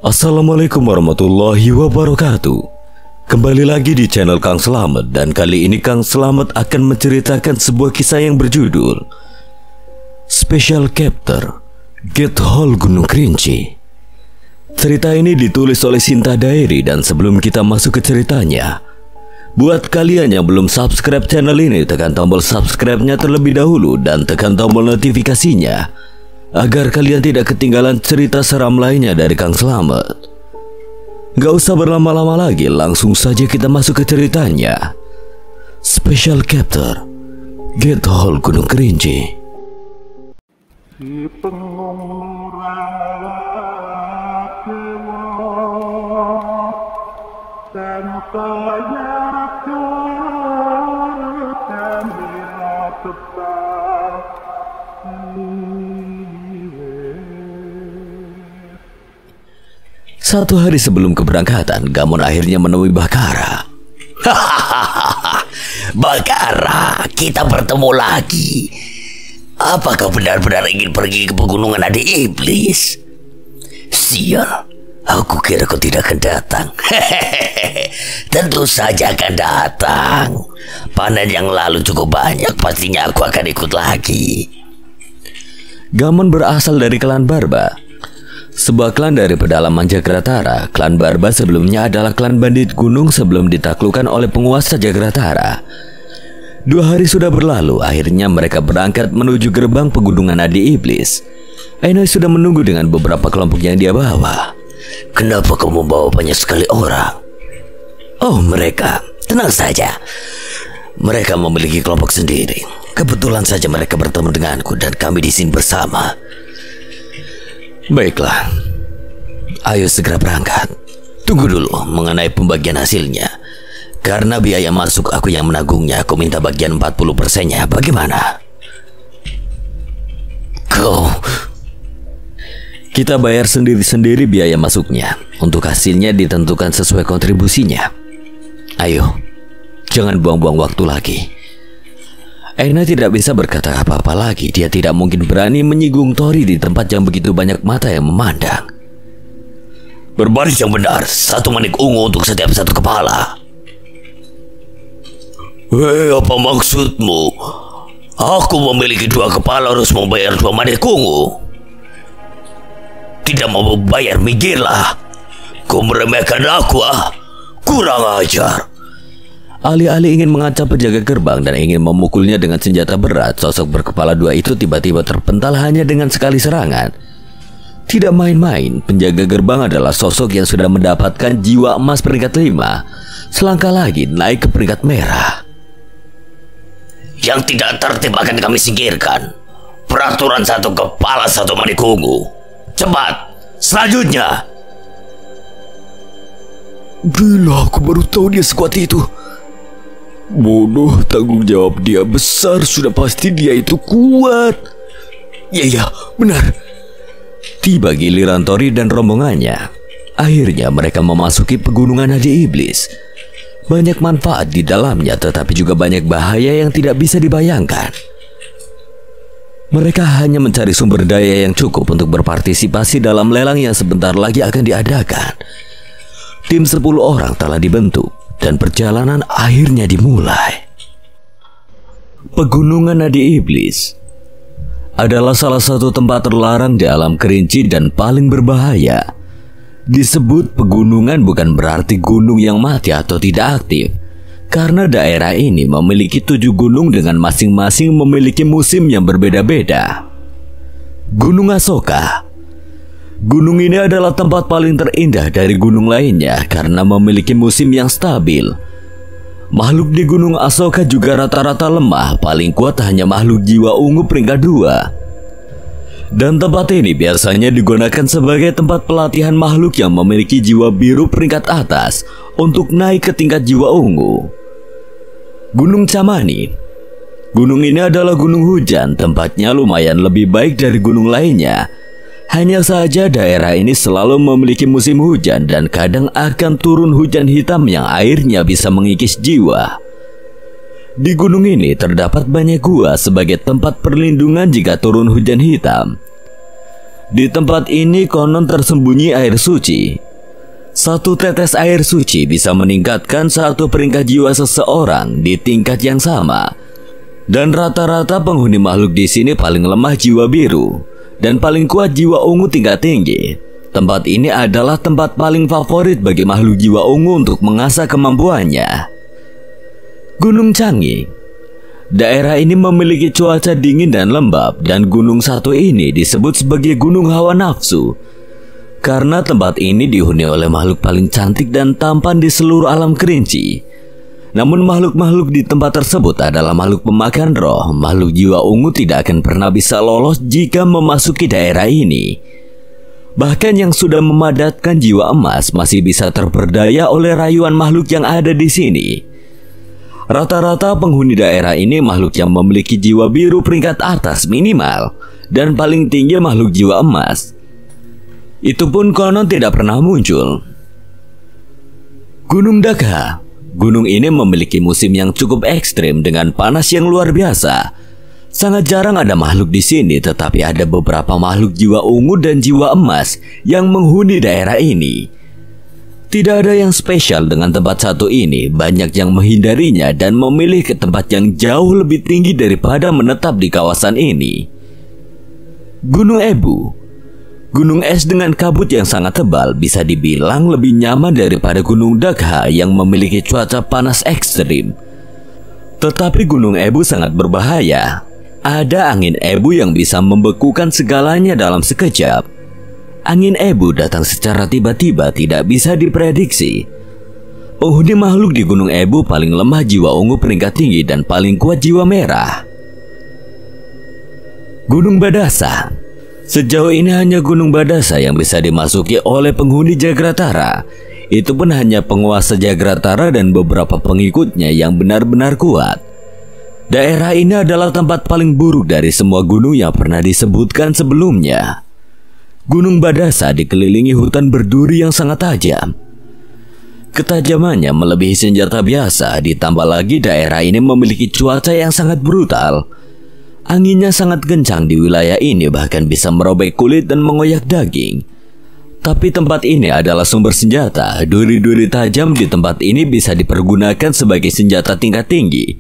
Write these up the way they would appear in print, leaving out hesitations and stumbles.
Assalamualaikum warahmatullahi wabarakatuh. Kembali lagi di channel Kang Slamet, dan kali ini Kang Slamet akan menceritakan sebuah kisah yang berjudul Special Chapter Get Hole Gunung Kerinci. Cerita ini ditulis oleh Sinta Diary, dan sebelum kita masuk ke ceritanya, buat kalian yang belum subscribe channel ini, tekan tombol subscribe-nya terlebih dahulu dan tekan tombol notifikasinya agar kalian tidak ketinggalan cerita seram lainnya dari Kang Slamet. Gak usah berlama-lama lagi, langsung saja kita masuk ke ceritanya. Special Chapter Get Hole Gunung Kerinci. Si pengurang dan Satu hari sebelum keberangkatan, Gamon akhirnya menemui Bakara. Bakara, kita bertemu lagi. Apakah benar-benar ingin pergi ke pegunungan adik iblis? Sial, aku kira kau tidak akan datang. Tentu saja akan datang. Panen yang lalu cukup banyak, pastinya aku akan ikut lagi. Gamon berasal dari klan Barba, sebuah klan dari pedalaman Jagratara. Klan Barba sebelumnya adalah klan bandit gunung sebelum ditaklukkan oleh penguasa Jagratara. 2 hari sudah berlalu, akhirnya mereka berangkat menuju gerbang pegunungan adik iblis. Ainoy sudah menunggu dengan beberapa kelompok yang dia bawa. Kenapa kau membawa banyak sekali orang? Oh, mereka, tenang saja. Mereka memiliki kelompok sendiri. Kebetulan saja mereka bertemu denganku dan kami di sini bersama. Baiklah, ayo segera berangkat. Tunggu dulu mengenai pembagian hasilnya. Karena biaya masuk aku yang menanggungnya, aku minta bagian 40%-nya. Bagaimana? Kau... Kita bayar sendiri-sendiri biaya masuknya. Untuk hasilnya ditentukan sesuai kontribusinya. Ayo, jangan buang-buang waktu lagi. Aina tidak bisa berkata apa-apa lagi. Dia tidak mungkin berani menyinggung Tori di tempat yang begitu banyak mata yang memandang. Berbaris yang benar, 1 manik ungu untuk setiap 1 kepala. Hei, apa maksudmu? Aku memiliki 2 kepala harus membayar 2 manik ungu. Tidak mau bayar, minggirlah. Kau meremehkan aku, kurang ajar. Alih-alih ingin mengancam penjaga gerbang dan ingin memukulnya dengan senjata berat, sosok berkepala 2 itu tiba-tiba terpental hanya dengan sekali serangan. Tidak main-main, penjaga gerbang adalah sosok yang sudah mendapatkan jiwa emas peringkat 5. Selangkah lagi naik ke peringkat merah. Yang tidak tertib akan kami singkirkan. Peraturan 1 kepala 1 manik ungu. Cepat, selanjutnya. Gila, aku baru tahu dia sekuat itu. Bodoh, tanggung jawab dia besar, sudah pasti dia itu kuat. Ya, benar. Tiba giliran Tori dan rombongannya. Akhirnya mereka memasuki pegunungan adik iblis. Banyak manfaat di dalamnya, tetapi juga banyak bahaya yang tidak bisa dibayangkan. Mereka hanya mencari sumber daya yang cukup untuk berpartisipasi dalam lelang yang sebentar lagi akan diadakan. Tim 10 orang telah dibentuk dan perjalanan akhirnya dimulai. Pegunungan adik iblis adalah salah satu tempat terlarang di alam Kerinci dan paling berbahaya. Disebut pegunungan bukan berarti gunung yang mati atau tidak aktif, karena daerah ini memiliki 7 gunung dengan masing-masing memiliki musim yang berbeda-beda. Gunung Asoka. Gunung ini adalah tempat paling terindah dari gunung lainnya karena memiliki musim yang stabil. Makhluk di Gunung Asoka juga rata-rata lemah, paling kuat hanya makhluk jiwa ungu peringkat 2. Dan tempat ini biasanya digunakan sebagai tempat pelatihan makhluk yang memiliki jiwa biru peringkat atas untuk naik ke tingkat jiwa ungu. Gunung Camani. Gunung ini adalah gunung hujan, tempatnya lumayan lebih baik dari gunung lainnya. Hanya saja daerah ini selalu memiliki musim hujan dan kadang akan turun hujan hitam yang airnya bisa mengikis jiwa. Di gunung ini terdapat banyak gua sebagai tempat perlindungan jika turun hujan hitam. Di tempat ini konon tersembunyi air suci. Satu tetes air suci bisa meningkatkan satu peringkat jiwa seseorang di tingkat yang sama. Dan rata-rata penghuni makhluk di sini paling lemah jiwa biru dan paling kuat jiwa ungu tingkat tinggi. Tempat ini adalah tempat paling favorit bagi makhluk jiwa ungu untuk mengasah kemampuannya. Gunung Canggih. Daerah ini memiliki cuaca dingin dan lembab, dan gunung satu ini disebut sebagai gunung hawa nafsu karena tempat ini dihuni oleh makhluk paling cantik dan tampan di seluruh alam Kerinci. Namun makhluk-makhluk di tempat tersebut adalah makhluk pemakan roh. Makhluk jiwa ungu tidak akan pernah bisa lolos jika memasuki daerah ini. Bahkan yang sudah memadatkan jiwa emas masih bisa terperdaya oleh rayuan makhluk yang ada di sini. Rata-rata penghuni daerah ini makhluk yang memiliki jiwa biru peringkat atas minimal, dan paling tinggi makhluk jiwa emas. Itu pun konon tidak pernah muncul. Gunung Dagha. Gunung ini memiliki musim yang cukup ekstrim dengan panas yang luar biasa. Sangat jarang ada makhluk di sini, tetapi ada beberapa makhluk jiwa ungu dan jiwa emas yang menghuni daerah ini. Tidak ada yang spesial dengan tempat satu ini. Banyak yang menghindarinya dan memilih ke tempat yang jauh lebih tinggi daripada menetap di kawasan ini. Gunung Ebu. Gunung es dengan kabut yang sangat tebal bisa dibilang lebih nyaman daripada Gunung Dagha yang memiliki cuaca panas ekstrim. Tetapi Gunung Ebu sangat berbahaya. Ada angin Ebu yang bisa membekukan segalanya dalam sekejap. Angin Ebu datang secara tiba-tiba, tidak bisa diprediksi. Penghuni makhluk di Gunung Ebu paling lemah jiwa ungu peringkat tinggi dan paling kuat jiwa merah. Gunung Badasa. Sejauh ini hanya Gunung Badasa yang bisa dimasuki oleh penghuni Jagratara. Itu pun hanya penguasa Jagratara dan beberapa pengikutnya yang benar-benar kuat. Daerah ini adalah tempat paling buruk dari semua gunung yang pernah disebutkan sebelumnya. Gunung Badasa dikelilingi hutan berduri yang sangat tajam. Ketajamannya melebihi senjata biasa, ditambah lagi daerah ini memiliki cuaca yang sangat brutal. Anginnya sangat kencang di wilayah ini, bahkan bisa merobek kulit dan mengoyak daging. Tapi tempat ini adalah sumber senjata. Duri-duri tajam di tempat ini bisa dipergunakan sebagai senjata tingkat tinggi.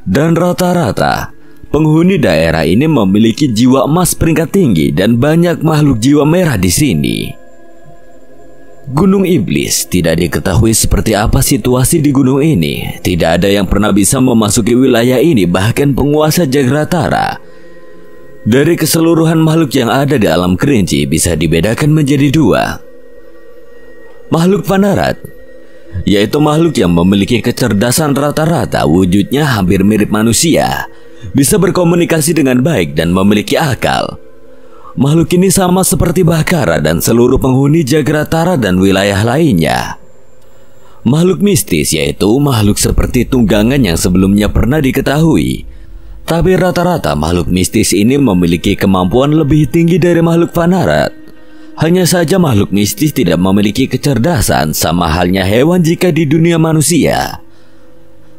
Dan rata-rata penghuni daerah ini memiliki jiwa emas peringkat tinggi dan banyak makhluk jiwa merah di sini. Gunung Iblis. Tidak diketahui seperti apa situasi di gunung ini. Tidak ada yang pernah bisa memasuki wilayah ini, bahkan penguasa Jagratara. Dari keseluruhan makhluk yang ada di alam Kerinci bisa dibedakan menjadi dua. Makhluk Panarat, yaitu makhluk yang memiliki kecerdasan rata-rata, wujudnya hampir mirip manusia, bisa berkomunikasi dengan baik dan memiliki akal. Makhluk ini sama seperti Bhakkara dan seluruh penghuni Jagratara dan wilayah lainnya. Makhluk mistis, yaitu makhluk seperti tunggangan yang sebelumnya pernah diketahui. Tapi rata-rata makhluk mistis ini memiliki kemampuan lebih tinggi dari makhluk Panarat. Hanya saja makhluk mistis tidak memiliki kecerdasan, sama halnya hewan jika di dunia manusia.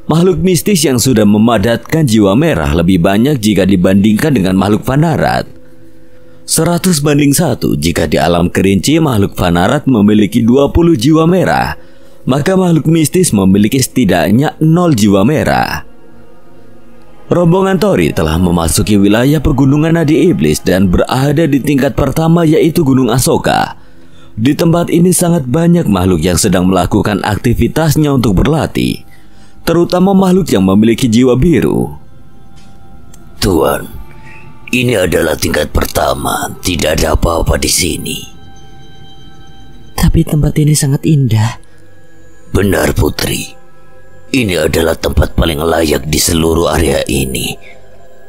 Makhluk mistis yang sudah memadatkan jiwa merah lebih banyak jika dibandingkan dengan makhluk Panarat. 100 banding 1 jika di alam Kerinci makhluk Panarat memiliki 20 jiwa merah, maka makhluk mistis memiliki setidaknya 0 jiwa merah. Rombongan Tori telah memasuki wilayah pegunungan Nadi Iblis dan berada di tingkat pertama, yaitu Gunung Asoka. Di tempat ini sangat banyak makhluk yang sedang melakukan aktivitasnya untuk berlatih, terutama makhluk yang memiliki jiwa biru. Tuan, ini adalah tingkat pertama. Tidak ada apa-apa di sini. Tapi tempat ini sangat indah. Benar, Putri. Ini adalah tempat paling layak di seluruh area ini.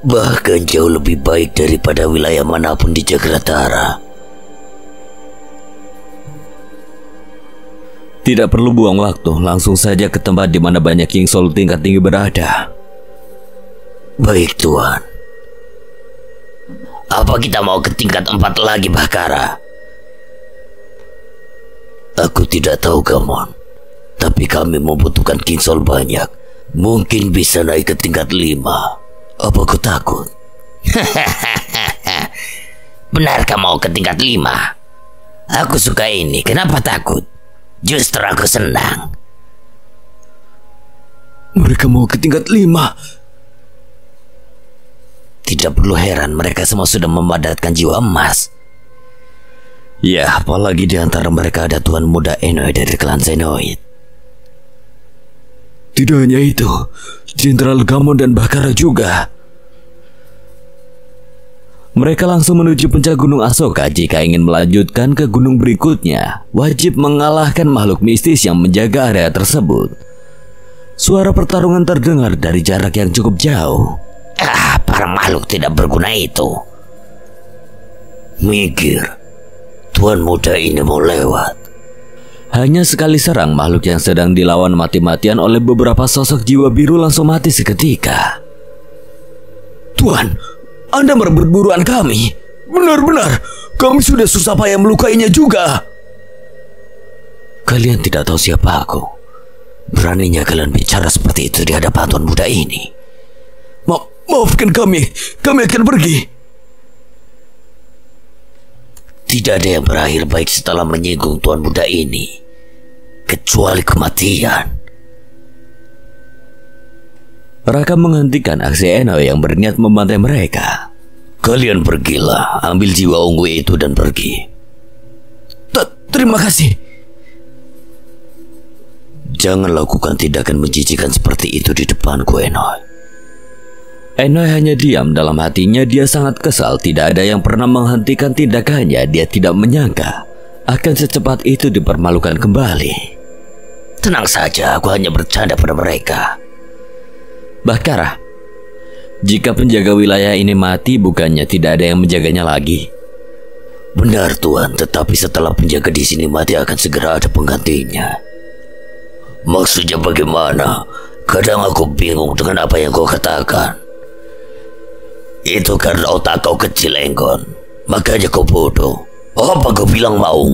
Bahkan jauh lebih baik daripada wilayah manapun di Jagratara. Tidak perlu buang waktu, langsung saja ke tempat di mana banyak King Soul tingkat tinggi berada. Baik, Tuan. Apa kita mau ke tingkat 4 lagi, Bhakkara? Aku tidak tahu, Gamon. Tapi kami membutuhkan King Soul banyak. Mungkin bisa naik ke tingkat 5. Apa kau takut? Benarkah mau ke tingkat 5? Aku suka ini, kenapa takut? Justru aku senang. Mereka mau ke tingkat 5. Tidak perlu heran, mereka semua sudah memadatkan jiwa emas. Ya, apalagi di antara mereka ada Tuan Muda Enoy dari klan Zenoid. Tidak hanya itu, Jenderal Gamon dan Bakara juga. Mereka langsung menuju puncak Gunung Asoka. Jika ingin melanjutkan ke gunung berikutnya, wajib mengalahkan makhluk mistis yang menjaga area tersebut. Suara pertarungan terdengar dari jarak yang cukup jauh. Para makhluk tidak berguna itu. Mikir, Tuan Muda ini mau lewat. Hanya sekali serang, makhluk yang sedang dilawan mati-matian oleh beberapa sosok jiwa biru langsung mati seketika. Tuan, Anda merebut buruan kami. Benar-benar, kami sudah susah payah melukainya juga. Kalian tidak tahu siapa aku. Beraninya kalian bicara seperti itu di hadapan Tuan Muda ini. Maafkan kami akan pergi. Tidak ada yang berakhir baik setelah menyinggung Tuan Muda ini, kecuali kematian. Raka menghentikan aksi Enoy yang berniat membantai mereka. Kalian pergilah, ambil jiwa ungu itu dan pergi. Terima kasih. Jangan lakukan tindakan menjijikan seperti itu di depanku, Enoy. Enoy hanya diam. Dalam hatinya dia sangat kesal. Tidak ada yang pernah menghentikan tindakannya. Dia tidak menyangka akan secepat itu dipermalukan kembali. Tenang saja, aku hanya bercanda pada mereka. Bakara, jika penjaga wilayah ini mati, bukannya tidak ada yang menjaganya lagi? Benar Tuan, tetapi setelah penjaga di sini mati akan segera ada penggantinya. Maksudnya bagaimana? Kadang aku bingung dengan apa yang kau katakan. Itu karena otak kau kecil, Enggon. Makanya kau bodoh. Apa kau bilang mau?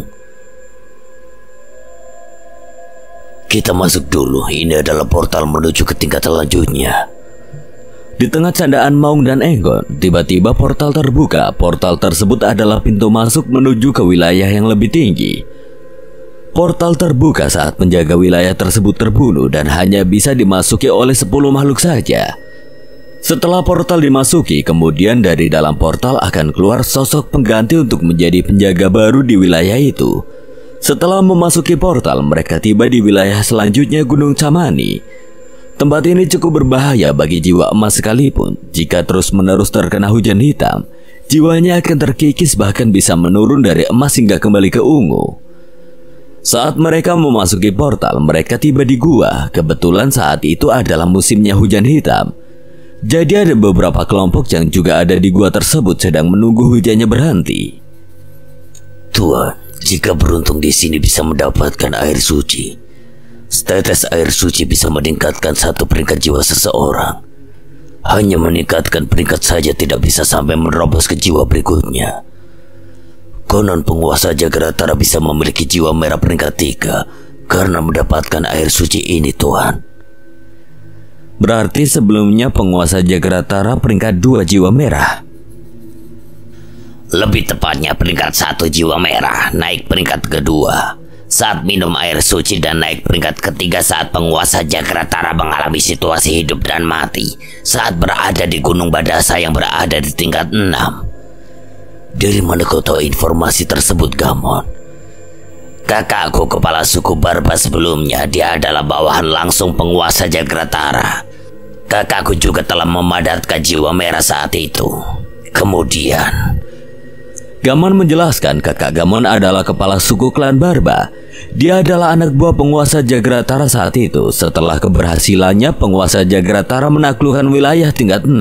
Kita masuk dulu. Ini adalah portal menuju ke tingkat selanjutnya. Di tengah candaan Maung dan Enggon, tiba-tiba portal terbuka. Portal tersebut adalah pintu masuk menuju ke wilayah yang lebih tinggi. Portal terbuka saat penjaga wilayah tersebut terbunuh dan hanya bisa dimasuki oleh 10 makhluk saja. Setelah portal dimasuki, kemudian dari dalam portal akan keluar sosok pengganti untuk menjadi penjaga baru di wilayah itu. Setelah memasuki portal, mereka tiba di wilayah selanjutnya, Gunung Camani. Tempat ini cukup berbahaya bagi jiwa emas sekalipun. Jika terus-menerus terkena hujan hitam, jiwanya akan terkikis, bahkan bisa menurun dari emas hingga kembali ke ungu. Saat mereka memasuki portal, mereka tiba di gua. Kebetulan saat itu adalah musimnya hujan hitam. Jadi ada beberapa kelompok yang juga ada di gua tersebut sedang menunggu hujannya berhenti. Tuan, jika beruntung di sini bisa mendapatkan air suci. Setetes air suci bisa meningkatkan 1 peringkat jiwa seseorang. Hanya meningkatkan peringkat saja tidak bisa sampai menerobos ke jiwa berikutnya. Konon penguasa Jagratara bisa memiliki jiwa merah peringkat 3 karena mendapatkan air suci ini, Tuan. Berarti sebelumnya penguasa Jagratara peringkat 2 jiwa merah. Lebih tepatnya peringkat 1 jiwa merah, naik peringkat kedua saat minum air suci, dan naik peringkat ketiga saat penguasa Jagratara mengalami situasi hidup dan mati saat berada di Gunung Badasa yang berada di tingkat 6. Dari mana kau tahu informasi tersebut, Gamon? Kakakku kepala suku Barba sebelumnya, dia adalah bawahan langsung penguasa Jagratara. Kakakku juga telah memadatkan jiwa merah saat itu. Kemudian Gamon menjelaskan kakak Gamon adalah kepala suku klan Barba. Dia adalah anak buah penguasa Jagratara saat itu. Setelah keberhasilannya penguasa Jagratara menaklukkan wilayah tingkat 6,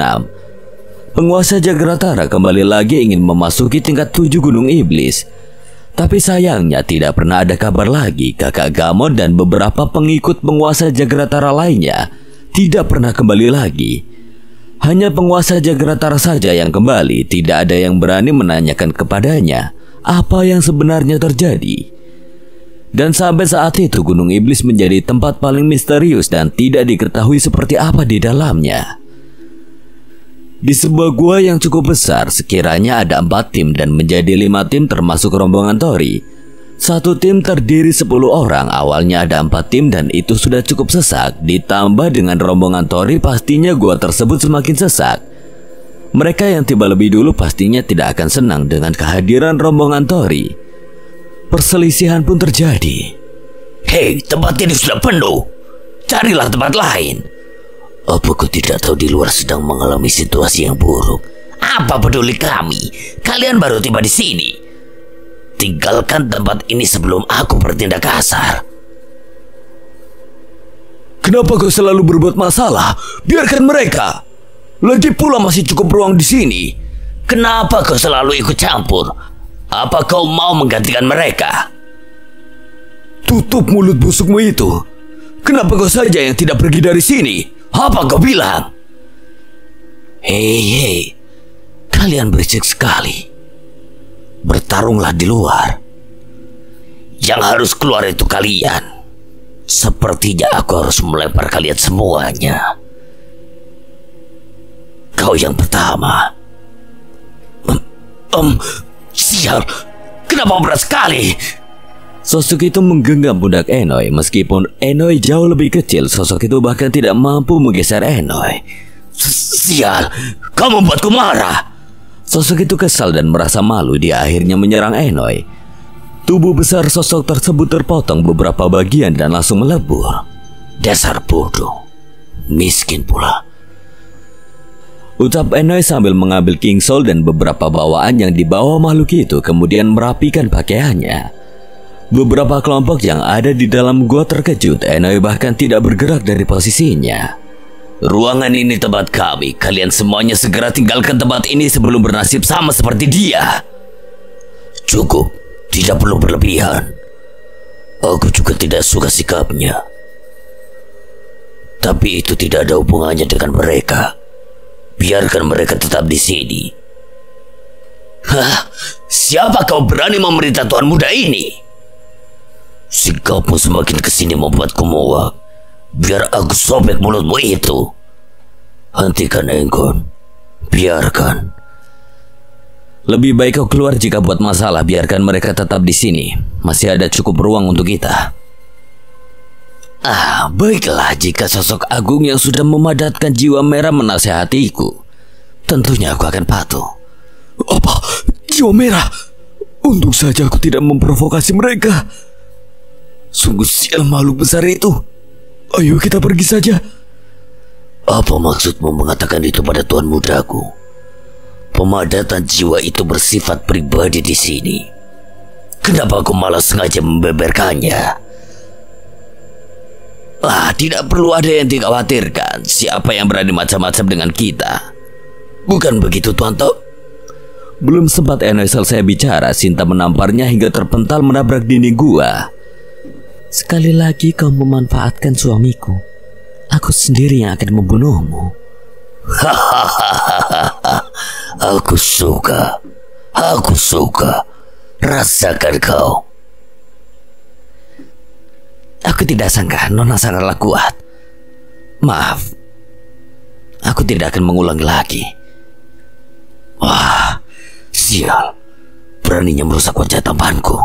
penguasa Jagratara kembali lagi ingin memasuki tingkat 7 Gunung Iblis. Tapi sayangnya tidak pernah ada kabar lagi. Kakak Gamon dan beberapa pengikut penguasa Jagratara lainnya tidak pernah kembali lagi. Hanya penguasa Jagratara saja yang kembali. Tidak ada yang berani menanyakan kepadanya apa yang sebenarnya terjadi. Dan sampai saat itu Gunung Iblis menjadi tempat paling misterius dan tidak diketahui seperti apa di dalamnya. Di sebuah gua yang cukup besar, sekiranya ada 4 tim dan menjadi 5 tim termasuk rombongan Tori. Satu tim terdiri 10 orang, awalnya ada 4 tim dan itu sudah cukup sesak. Ditambah dengan rombongan Tori, pastinya gua tersebut semakin sesak. Mereka yang tiba lebih dulu pastinya tidak akan senang dengan kehadiran rombongan Tori. Perselisihan pun terjadi. Hei, tempat ini sudah penuh. Carilah tempat lain. Apa kau tidak tahu di luar sedang mengalami situasi yang buruk? Apa peduli kami? Kalian baru tiba di sini. Tinggalkan tempat ini sebelum aku bertindak kasar. Kenapa kau selalu berbuat masalah? Biarkan mereka. Lagi pula masih cukup ruang di sini. Kenapa kau selalu ikut campur? Apa kau mau menggantikan mereka? Tutup mulut busukmu itu. Kenapa kau saja yang tidak pergi dari sini? Apa kau bilang? Hei, kalian berisik sekali. Bertarunglah di luar. Yang harus keluar itu kalian. Sepertinya aku harus melempar kalian semuanya. Kau yang pertama. Sial, kenapa berat sekali? Sosok itu menggenggam pundak Enoy. Meskipun Enoy jauh lebih kecil, sosok itu bahkan tidak mampu menggeser Enoy. Sial, kau membuatku marah. Sosok itu kesal dan merasa malu. Dia akhirnya menyerang Enoy. Tubuh besar sosok tersebut terpotong beberapa bagian dan langsung melebur. Dasar bodoh, miskin pula, ucap Enoy sambil mengambil King Soul dan beberapa bawaan yang dibawa makhluk itu, kemudian merapikan pakaiannya. Beberapa kelompok yang ada di dalam gua terkejut. Enoy bahkan tidak bergerak dari posisinya. Ruangan ini tempat kami. Kalian semuanya segera tinggalkan tempat ini sebelum bernasib sama seperti dia. Cukup, tidak perlu berlebihan. Aku juga tidak suka sikapnya. Tapi itu tidak ada hubungannya dengan mereka. Biarkan mereka tetap di sini. Hah? Siapa kau berani memerintah tuan muda ini? Sikapmu semakin kesini membuatku muak. Biar aku sobek mulutmu itu. Hentikan, Enggon. Biarkan. Lebih baik kau keluar jika buat masalah. Biarkan mereka tetap di sini. Masih ada cukup ruang untuk kita. Baiklah, jika sosok agung yang sudah memadatkan jiwa merah menasehatiku, tentunya aku akan patuh. Apa? Jiwa merah? Untung saja aku tidak memprovokasi mereka. Sungguh sial makhluk besar itu. Ayo kita pergi saja. Apa maksudmu mengatakan itu pada tuan mudaku? Pemadatan jiwa itu bersifat pribadi di sini. Kenapa aku malah sengaja membeberkannya? Tidak perlu ada yang dikhawatirkan. Siapa yang berani macam-macam dengan kita? Bukan begitu, Tuan Tok? Belum sempat Enoy selesai bicara, Sinta menamparnya hingga terpental menabrak dinding gua. Sekali lagi kau memanfaatkan suamiku. Aku sendiri yang akan membunuhmu. Aku suka. Rasakan kau. Aku tidak sangka Nona sangatlah kuat. Maaf. Aku tidak akan mengulangi lagi. Wah, sial. Beraninya merusak wajah tampanku.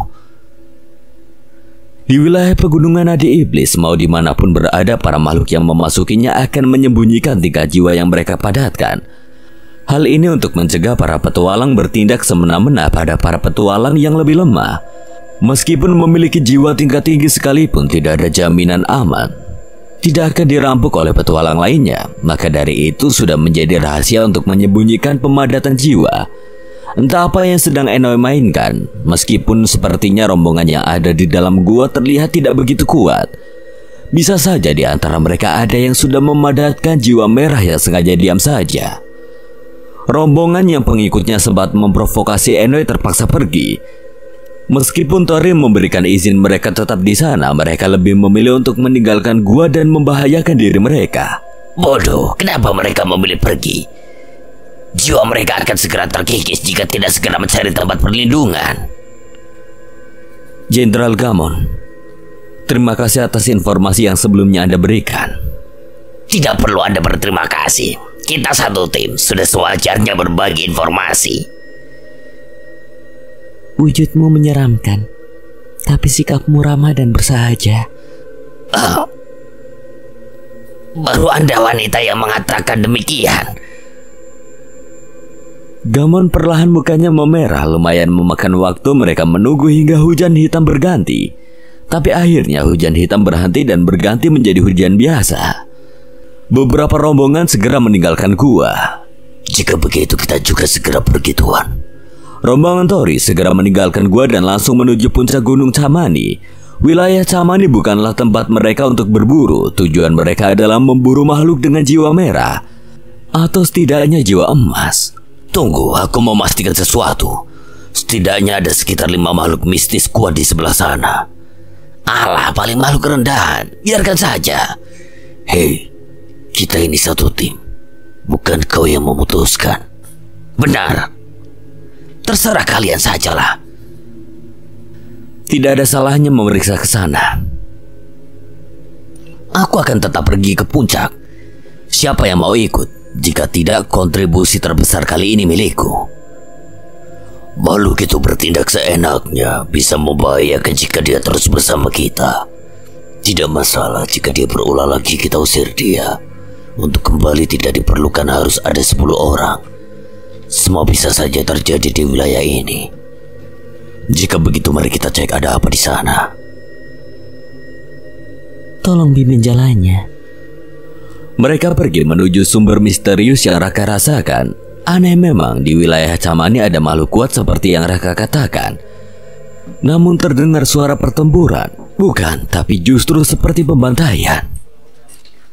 Di wilayah pegunungan Adi Iblis, mau dimanapun berada, para makhluk yang memasukinya akan menyembunyikan tingkah jiwa yang mereka padatkan. Hal ini untuk mencegah para petualang bertindak semena-mena pada para petualang yang lebih lemah. Meskipun memiliki jiwa tingkat tinggi sekalipun, tidak ada jaminan aman. Tidak akan dirampok oleh petualang lainnya. Maka dari itu sudah menjadi rahasia untuk menyembunyikan pemadatan jiwa. Entah apa yang sedang Enoy mainkan. Meskipun sepertinya rombongan yang ada di dalam gua terlihat tidak begitu kuat. Bisa saja di antara mereka ada yang sudah memadatkan jiwa merah yang sengaja diam saja. Rombongan yang pengikutnya sempat memprovokasi Enoy terpaksa pergi. Meskipun Tori memberikan izin mereka tetap di sana, mereka lebih memilih untuk meninggalkan gua dan membahayakan diri mereka. Bodoh, kenapa mereka memilih pergi? Jiwa mereka akan segera terkikis jika tidak segera mencari tempat perlindungan. Jenderal Gamon, terima kasih atas informasi yang sebelumnya Anda berikan. Tidak perlu Anda berterima kasih. Kita satu tim, sudah sewajarnya berbagi informasi. Wujudmu menyeramkan, tapi sikapmu ramah dan bersahaja. Baru Anda wanita yang mengatakan demikian. Gamon perlahan mukanya memerah, lumayan memakan waktu mereka menunggu hingga hujan hitam berganti. Tapi akhirnya hujan hitam berhenti dan berganti menjadi hujan biasa. Beberapa rombongan segera meninggalkan gua. Jika begitu kita juga segera pergi, Tuan. Rombongan Tori segera meninggalkan gua dan langsung menuju puncak Gunung Camani. Wilayah Camani bukanlah tempat mereka untuk berburu. Tujuan mereka adalah memburu makhluk dengan jiwa merah, atau setidaknya jiwa emas. Tunggu, aku mau memastikan sesuatu. Setidaknya ada sekitar 5 makhluk mistis kuat di sebelah sana. Alah, paling makhluk rendahan. Biarkan saja. Hei, kita ini satu tim. Bukan kau yang memutuskan. Benar. Terserah kalian sajalah. Tidak ada salahnya memeriksa ke sana. Aku akan tetap pergi ke puncak. Siapa yang mau ikut? Jika tidak, kontribusi terbesar kali ini milikku. Makhluk itu bertindak seenaknya, bisa membahayakan jika dia terus bersama kita. Tidak masalah jika dia berulah lagi, kita usir dia. Untuk kembali tidak diperlukan harus ada 10 orang. Semua bisa saja terjadi di wilayah ini. Jika begitu, mari kita cek ada apa di sana. Tolong bimbing jalannya. Mereka pergi menuju sumber misterius yang Raka rasakan. Aneh memang, di wilayah Camani ada makhluk kuat seperti yang Raka katakan. Namun terdengar suara pertempuran. Bukan, tapi justru seperti pembantaian.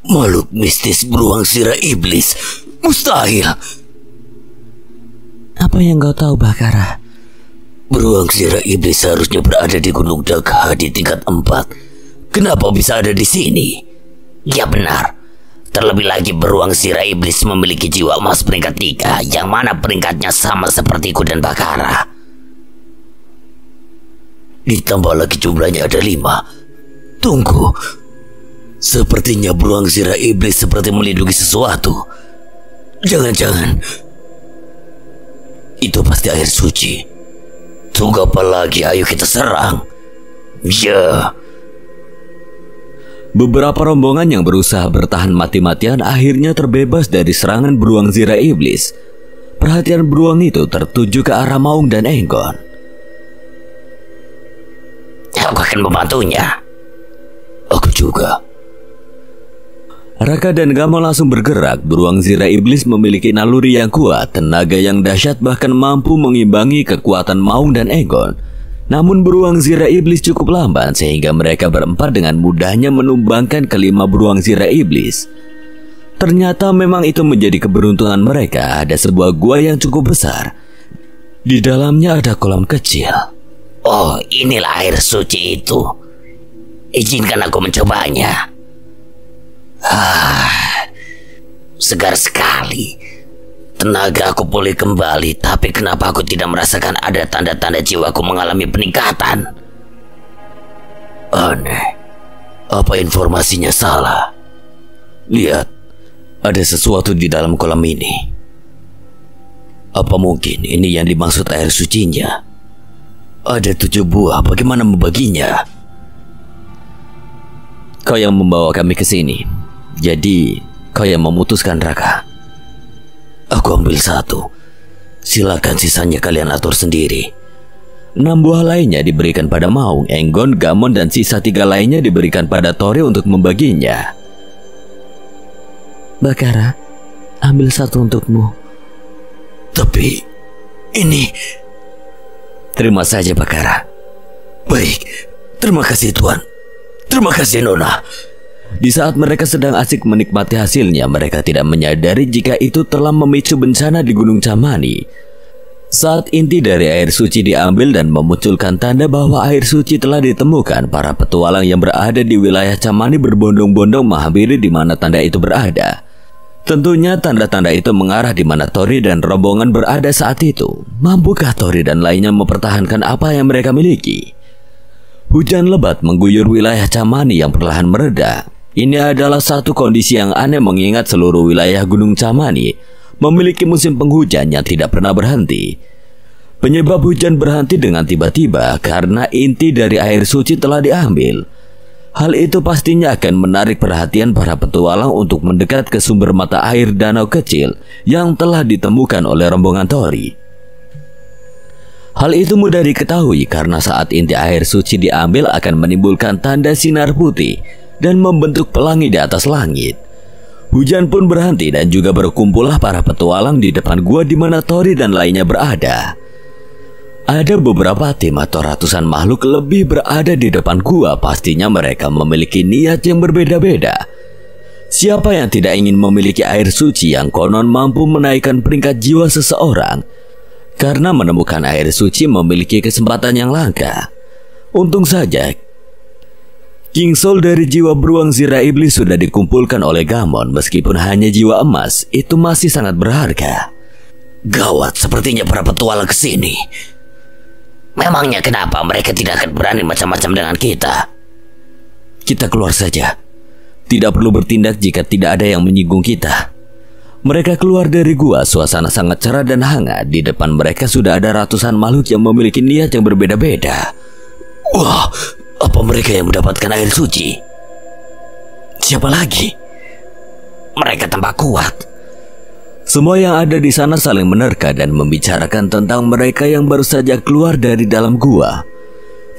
Makhluk mistis beruang sirah iblis. Mustahil. Apa yang kau tahu, Bakara? Beruang sirah iblis seharusnya berada di Gunung Dagha di tingkat 4. Kenapa bisa ada di sini? Ya benar. Terlebih lagi beruang sirah iblis memiliki jiwa emas peringkat 3, yang mana peringkatnya sama sepertiku dan Bakara. Ditambah lagi jumlahnya ada 5. Tunggu. Sepertinya beruang sirah iblis seperti melindungi sesuatu. Jangan-jangan itu pasti air suci. Tunggu apa lagi, ayo kita serang. Ya. Beberapa rombongan yang berusaha bertahan mati-matian akhirnya terbebas dari serangan beruang zirah iblis. Perhatian beruang itu tertuju ke arah Maung dan Enggon. Aku akan membantunya. Aku juga. Raka dan Gamon langsung bergerak. Beruang zirah iblis memiliki naluri yang kuat, tenaga yang dahsyat, bahkan mampu mengimbangi kekuatan Maung dan Enggon. Namun beruang zirah iblis cukup lamban sehingga mereka berempat dengan mudahnya menumbangkan kelima beruang zirah iblis. Ternyata memang itu menjadi keberuntungan mereka. Ada sebuah gua yang cukup besar. Di dalamnya ada kolam kecil. Oh, inilah air suci itu. Izinkan aku mencobanya. Segar sekali. Tenaga aku pulih kembali. Tapi kenapa aku tidak merasakan ada tanda-tanda jiwaku mengalami peningkatan? Aneh. Apa informasinya salah? Lihat, ada sesuatu di dalam kolam ini. Apa mungkin ini yang dimaksud air sucinya? Ada 7 buah, bagaimana membaginya? Kau yang membawa kami ke sini. Jadi, kau yang memutuskan, Raka. Aku ambil 1. Silakan sisanya kalian atur sendiri. 6 buah lainnya diberikan pada Maung, Enggon, Gamon, dan sisa 3 lainnya diberikan pada Tori untuk membaginya. Bakara, ambil 1 untukmu. Tapi, ini... Terima saja, Bakara. Baik, terima kasih Tuan. Terima kasih Nona. Di saat mereka sedang asik menikmati hasilnya, mereka tidak menyadari jika itu telah memicu bencana di Gunung Camani. Saat inti dari air suci diambil dan memunculkan tanda bahwa air suci telah ditemukan, para petualang yang berada di wilayah Camani berbondong-bondong menghampiri di mana tanda itu berada. Tentunya tanda-tanda itu mengarah di mana Tori dan rombongan berada saat itu. Mampukah Tori dan lainnya mempertahankan apa yang mereka miliki? Hujan lebat mengguyur wilayah Camani yang perlahan mereda. Ini adalah satu kondisi yang aneh mengingat seluruh wilayah Gunung Camani memiliki musim penghujan yang tidak pernah berhenti. Penyebab hujan berhenti dengan tiba-tiba karena inti dari air suci telah diambil. Hal itu pastinya akan menarik perhatian para petualang untuk mendekat ke sumber mata air danau kecil yang telah ditemukan oleh rombongan Tori. Hal itu mudah diketahui karena saat inti air suci diambil akan menimbulkan tanda sinar putih dan membentuk pelangi di atas langit. Hujan pun berhenti dan juga berkumpullah para petualang di depan gua di mana Tori dan lainnya berada. Ada beberapa tim atau ratusan makhluk lebih berada di depan gua. Pastinya mereka memiliki niat yang berbeda-beda. Siapa yang tidak ingin memiliki air suci yang konon mampu menaikkan peringkat jiwa seseorang? Karena menemukan air suci memiliki kesempatan yang langka. Untung saja King Soul dari jiwa beruang Zira Iblis sudah dikumpulkan oleh Gamon. Meskipun hanya jiwa emas, itu masih sangat berharga. Gawat, sepertinya para petualang ke sini. Memangnya kenapa mereka tidak akan berani macam-macam dengan kita? Kita keluar saja. Tidak perlu bertindak jika tidak ada yang menyinggung kita. Mereka keluar dari gua, suasana sangat cerah dan hangat. Di depan mereka sudah ada ratusan makhluk yang memiliki niat yang berbeda-beda. Wah, apa mereka yang mendapatkan air suci? Siapa lagi? Mereka tampak kuat. Semua yang ada di sana saling menerka dan membicarakan tentang mereka yang baru saja keluar dari dalam gua.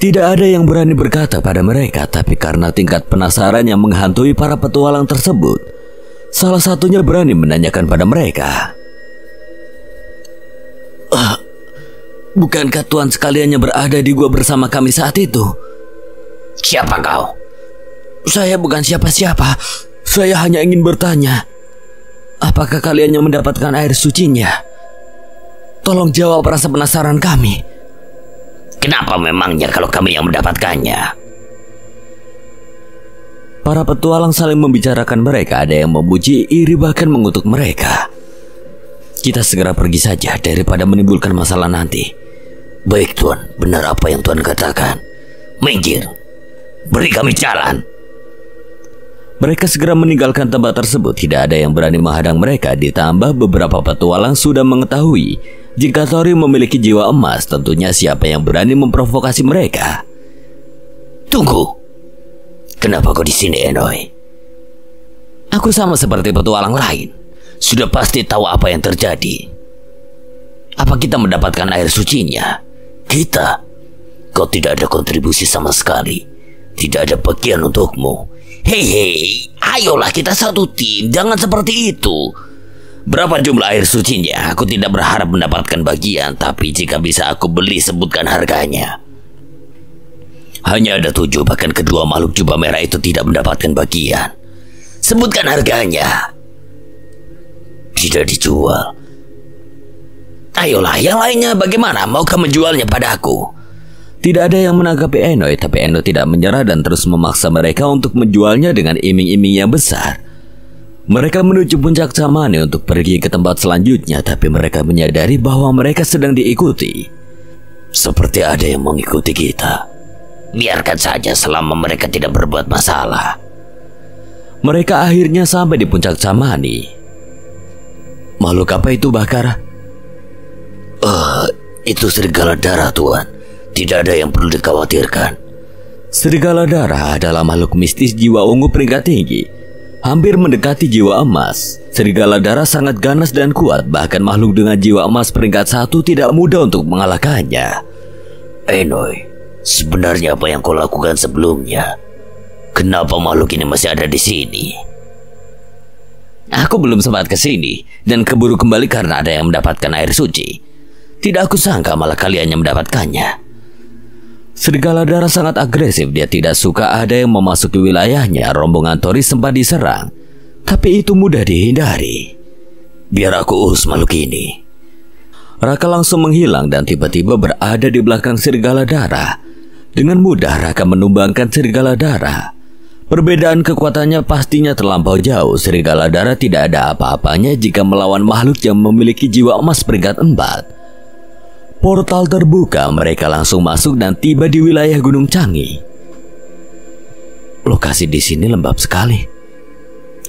Tidak ada yang berani berkata pada mereka, tapi karena tingkat penasaran yang menghantui para petualang tersebut, salah satunya berani menanyakan pada mereka. Bukankah tuan sekaliannya berada di gua bersama kami saat itu? Siapa kau? Saya bukan siapa-siapa. Saya hanya ingin bertanya, apakah kalian yang mendapatkan air sucinya? Tolong jawab rasa penasaran kami. Kenapa memangnya kalau kami yang mendapatkannya? Para petualang saling membicarakan mereka. Ada yang memuji, iri, bahkan mengutuk mereka. Kita segera pergi saja daripada menimbulkan masalah nanti. Baik tuan, benar apa yang tuan katakan. Minggir, beri kami jalan. Mereka segera meninggalkan tempat tersebut. Tidak ada yang berani menghadang mereka. Ditambah beberapa petualang sudah mengetahui jika Tori memiliki jiwa emas. Tentunya siapa yang berani memprovokasi mereka. Tunggu, kenapa kau di sini, Enoy? Aku sama seperti petualang lain. Sudah pasti tahu apa yang terjadi. Apa kita mendapatkan air sucinya? Kita? Kau tidak ada kontribusi sama sekali. Tidak ada bagian untukmu. Hei, ayolah kita satu tim. Jangan seperti itu. Berapa jumlah air sucinya? Aku tidak berharap mendapatkan bagian, tapi jika bisa aku beli, sebutkan harganya. Hanya ada 7, bahkan kedua makhluk jubah merah itu tidak mendapatkan bagian. Sebutkan harganya. Tidak dijual. Ayolah, yang lainnya bagaimana? Maukah menjualnya padaku? Tidak ada yang menanggapi Enoy, tapi Enoy tidak menyerah dan terus memaksa mereka untuk menjualnya dengan iming-iming yang besar. Mereka menuju puncak Camani untuk pergi ke tempat selanjutnya, tapi mereka menyadari bahwa mereka sedang diikuti. Seperti ada yang mengikuti kita. Biarkan saja selama mereka tidak berbuat masalah. Mereka akhirnya sampai di puncak Camani. Makhluk apa itu, Bakar? Itu serigala darah, tuan. Tidak ada yang perlu dikhawatirkan. Serigala darah adalah makhluk mistis jiwa ungu peringkat tinggi, hampir mendekati jiwa emas. Serigala darah sangat ganas dan kuat. Bahkan makhluk dengan jiwa emas peringkat 1 tidak mudah untuk mengalahkannya. Enoy, sebenarnya apa yang kau lakukan sebelumnya? Kenapa makhluk ini masih ada di sini? Aku belum sempat ke sini dan keburu kembali karena ada yang mendapatkan air suci. Tidak aku sangka malah kalian yang mendapatkannya. Serigala darah sangat agresif. Dia tidak suka ada yang memasuki wilayahnya. Rombongan Tori sempat diserang, tapi itu mudah dihindari. Biar aku urus makhluk ini. Raka langsung menghilang dan tiba-tiba berada di belakang serigala darah. Dengan mudah Raka menumbangkan serigala darah. Perbedaan kekuatannya pastinya terlampau jauh. Serigala darah tidak ada apa-apanya jika melawan makhluk yang memiliki jiwa emas peringkat 4. Portal terbuka, mereka langsung masuk dan tiba di wilayah Gunung Changi. Lokasi di sini lembab sekali.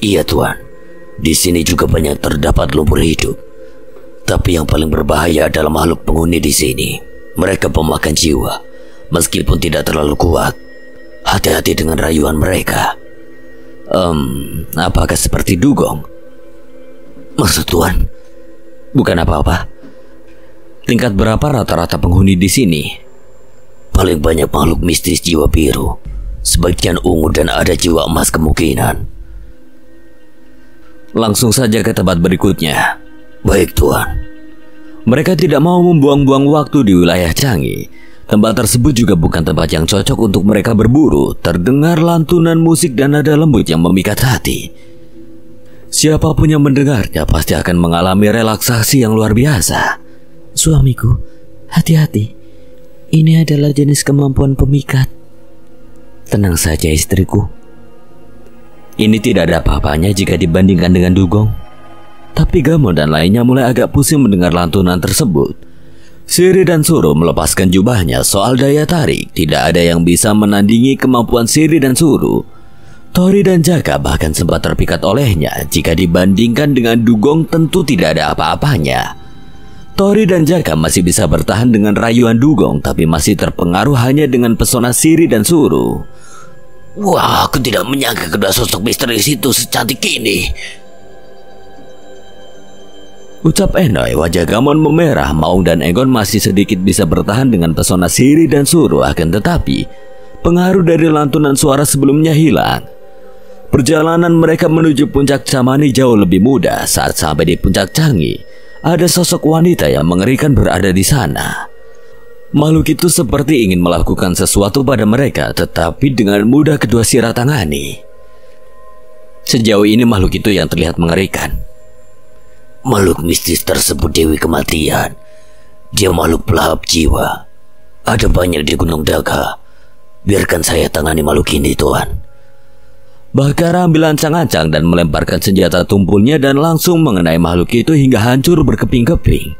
Iya Tuan, di sini juga banyak terdapat lumpur hidup. Tapi yang paling berbahaya adalah makhluk penghuni di sini. Mereka pemakan jiwa, meskipun tidak terlalu kuat. Hati-hati dengan rayuan mereka. Apakah seperti dugong? Maksud Tuan? Bukan apa-apa. Tingkat berapa rata-rata penghuni di sini? Paling banyak makhluk mistis jiwa biru, sebagian ungu, dan ada jiwa emas kemungkinan. Langsung saja ke tempat berikutnya. Baik Tuan. Mereka tidak mau membuang-buang waktu di wilayah Changi. Tempat tersebut juga bukan tempat yang cocok untuk mereka berburu. Terdengar lantunan musik dan nada lembut yang memikat hati. Siapapun yang mendengarnya pasti akan mengalami relaksasi yang luar biasa. Suamiku, hati-hati. Ini adalah jenis kemampuan pemikat. Tenang saja istriku. Ini tidak ada apa-apanya jika dibandingkan dengan dugong. Tapi Gamon dan lainnya mulai agak pusing mendengar lantunan tersebut. Siri dan Suru melepaskan jubahnya. Soal daya tarik, tidak ada yang bisa menandingi kemampuan Siri dan Suru. Tori dan Jaka bahkan sempat terpikat olehnya. Jika dibandingkan dengan dugong tentu tidak ada apa-apanya. Tori dan Jaka masih bisa bertahan dengan rayuan dugong, tapi masih terpengaruh hanya dengan pesona Siri dan Suru. Wah, aku tidak menyangka kedua sosok misterius itu secantik ini. Ucap Enoy, wajah Gamon memerah. Maung dan Egon masih sedikit bisa bertahan dengan pesona Siri dan Suru, akan tetapi pengaruh dari lantunan suara sebelumnya hilang. Perjalanan mereka menuju puncak Camani jauh lebih mudah. Saat sampai di puncak Changi, ada sosok wanita yang mengerikan berada di sana. Makhluk itu seperti ingin melakukan sesuatu pada mereka, tetapi dengan mudah kedua sirah tangani. Sejauh ini makhluk itu yang terlihat mengerikan. Makhluk mistis tersebut Dewi Kematian. Dia makhluk pelahap jiwa. Ada banyak di Gunung Daga. Biarkan saya tangani makhluk ini, Tuan. Bahkara ambil ancang-ancang dan melemparkan senjata tumpulnya dan langsung mengenai makhluk itu hingga hancur berkeping-keping.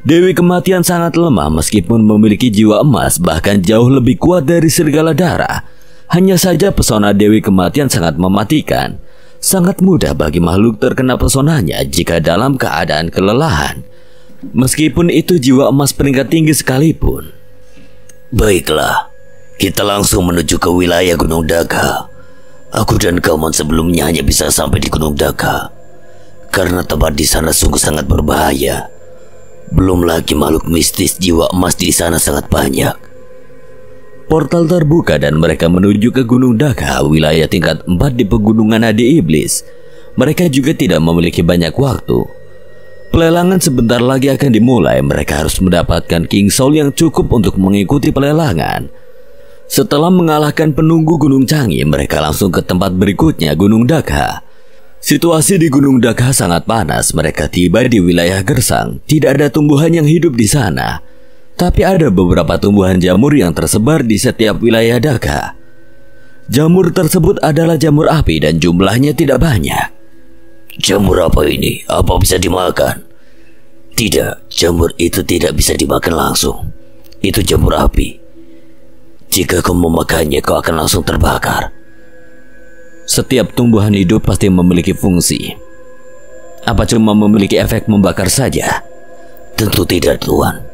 Dewi Kematian sangat lemah meskipun memiliki jiwa emas, bahkan jauh lebih kuat dari serigala darah. Hanya saja pesona Dewi Kematian sangat mematikan. Sangat mudah bagi makhluk terkena pesonanya jika dalam keadaan kelelahan. Meskipun itu jiwa emas peringkat tinggi sekalipun. Baiklah, kita langsung menuju ke wilayah Gunung Daga. Aku dan Gamon sebelumnya hanya bisa sampai di Gunung Daga karena tempat di sana sungguh sangat berbahaya. Belum lagi makhluk mistis jiwa emas di sana sangat banyak. Portal terbuka dan mereka menuju ke Gunung Daga, wilayah tingkat 4 di pegunungan Adi Iblis. Mereka juga tidak memiliki banyak waktu. Pelelangan sebentar lagi akan dimulai. Mereka harus mendapatkan King Soul yang cukup untuk mengikuti pelelangan. Setelah mengalahkan penunggu Gunung Changi, mereka langsung ke tempat berikutnya, Gunung Daga. Situasi di Gunung Daga sangat panas. Mereka tiba di wilayah gersang. Tidak ada tumbuhan yang hidup di sana. Tapi ada beberapa tumbuhan jamur yang tersebar di setiap wilayah Daga. Jamur tersebut adalah jamur api dan jumlahnya tidak banyak. Jamur apa ini? Apa bisa dimakan? Tidak, jamur itu tidak bisa dimakan langsung. Itu jamur api. Jika kau memakannya, kau akan langsung terbakar. Setiap tumbuhan hidup pasti memiliki fungsi. Apa cuma memiliki efek membakar saja? Tentu tidak, Tuan.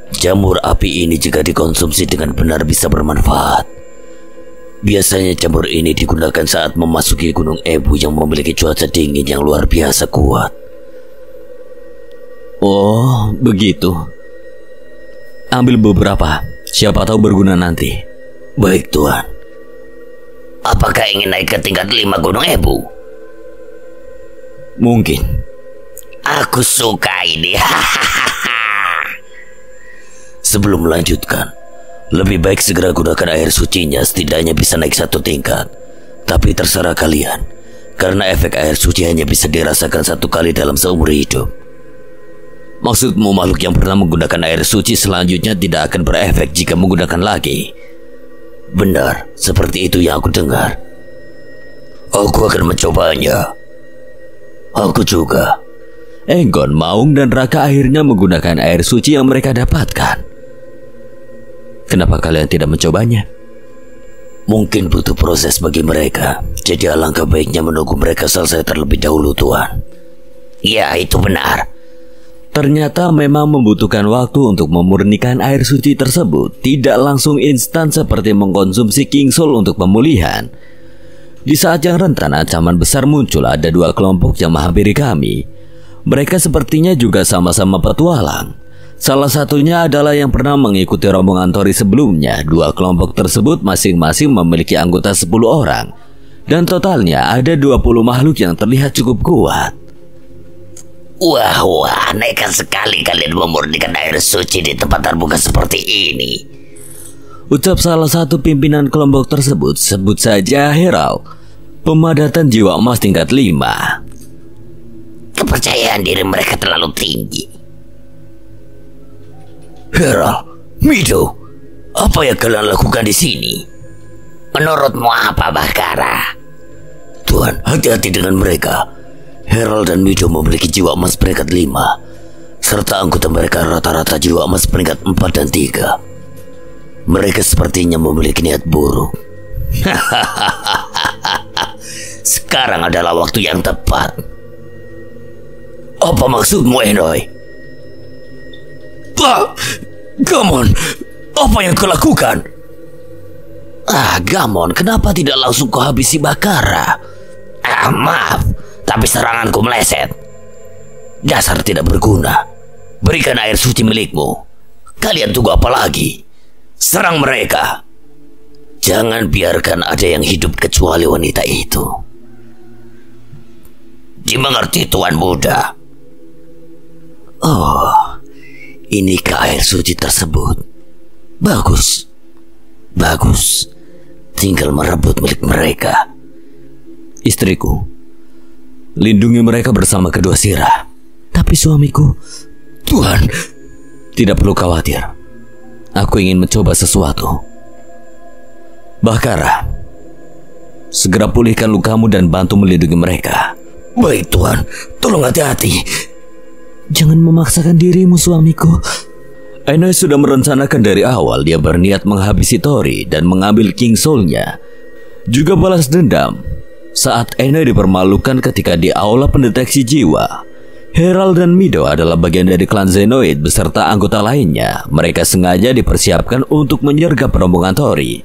Jamur api ini jika dikonsumsi dengan benar bisa bermanfaat. Biasanya jamur ini digunakan saat memasuki Gunung Ebu yang memiliki cuaca dingin yang luar biasa kuat. Oh, begitu. Ambil beberapa, siapa tahu berguna nanti. Baik, Tuan. Apakah ingin naik ke tingkat 5 Gunung Ebu? Mungkin. Aku suka ini. Sebelum melanjutkan, lebih baik segera gunakan air sucinya, setidaknya bisa naik 1 tingkat. Tapi terserah kalian, karena efek air suci hanya bisa dirasakan 1 kali dalam seumur hidup. Maksudmu makhluk yang pernah menggunakan air suci selanjutnya tidak akan berefek jika menggunakan lagi? Benar, seperti itu yang aku dengar. Aku akan mencobanya. Aku juga. Enggon, Maung, dan Raka akhirnya menggunakan air suci yang mereka dapatkan. Kenapa kalian tidak mencobanya? Mungkin butuh proses bagi mereka. Jadi alangkah baiknya menunggu mereka selesai terlebih dahulu, Tuan. Ya, itu benar. Ternyata memang membutuhkan waktu untuk memurnikan air suci tersebut. Tidak langsung instan seperti mengkonsumsi King Soul untuk pemulihan. Di saat yang rentan ancaman besar muncul, ada dua kelompok yang menghampiri kami. Mereka sepertinya juga sama-sama petualang. Salah satunya adalah yang pernah mengikuti rombongan Tori sebelumnya. Dua kelompok tersebut masing-masing memiliki anggota 10 orang. Dan totalnya ada 20 makhluk yang terlihat cukup kuat. Wah, nekat sekali kalian memurnikan air suci di tempat terbuka seperti ini. Ucap salah satu pimpinan kelompok tersebut, sebut saja Herald. Pemadatan jiwa emas tingkat 5. Kepercayaan diri mereka terlalu tinggi. Herald, Mido, apa yang kalian lakukan di sini? Menurutmu apa, Bakara? Tuan, hati-hati dengan mereka. Herald dan Mido memiliki jiwa emas peringkat 5, serta anggota mereka rata-rata jiwa emas peringkat 4 dan 3. Mereka sepertinya memiliki niat buruk. Sekarang adalah waktu yang tepat. Apa maksudmu, Enoy? Gamon, apa yang kau lakukan? Gamon, kenapa tidak langsung kau habisi Bakara? Maaf, tapi seranganku meleset. Dasar tidak berguna. Berikan air suci milikmu. Kalian tunggu apa lagi? Serang mereka. Jangan biarkan ada yang hidup kecuali wanita itu. Dimengerti, Tuan Muda? Oh, inikah air suci tersebut? Bagus. Bagus. Tinggal merebut milik mereka. Istriku, lindungi mereka bersama kedua sirah. Tapi suamiku... Tuhan, tidak perlu khawatir. Aku ingin mencoba sesuatu. Bakara, segera pulihkan lukamu dan bantu melindungi mereka. Baik, Tuan. Tolong hati-hati. Jangan memaksakan dirimu, suamiku. Enoy sudah merencanakan dari awal. Dia berniat menghabisi Tori dan mengambil King Soul-nya. Juga balas dendam saat Enoy dipermalukan ketika di aula pendeteksi jiwa. Herald dan Mido adalah bagian dari klan Zenoid beserta anggota lainnya. Mereka sengaja dipersiapkan untuk menyergap rombongan Tori.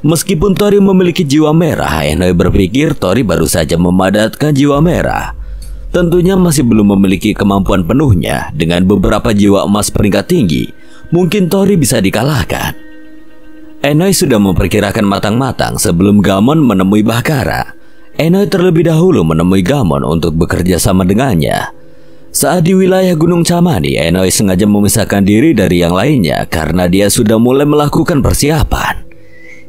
Meskipun Tori memiliki jiwa merah, Enoy berpikir Tori baru saja memadatkan jiwa merah. Tentunya masih belum memiliki kemampuan penuhnya. Dengan beberapa jiwa emas peringkat tinggi, mungkin Tori bisa dikalahkan. Enoy sudah memperkirakan matang-matang sebelum Gamon menemui Bakara. Enoy terlebih dahulu menemui Gamon untuk bekerja sama dengannya. Saat di wilayah Gunung Camani, Enoy sengaja memisahkan diri dari yang lainnya karena dia sudah mulai melakukan persiapan.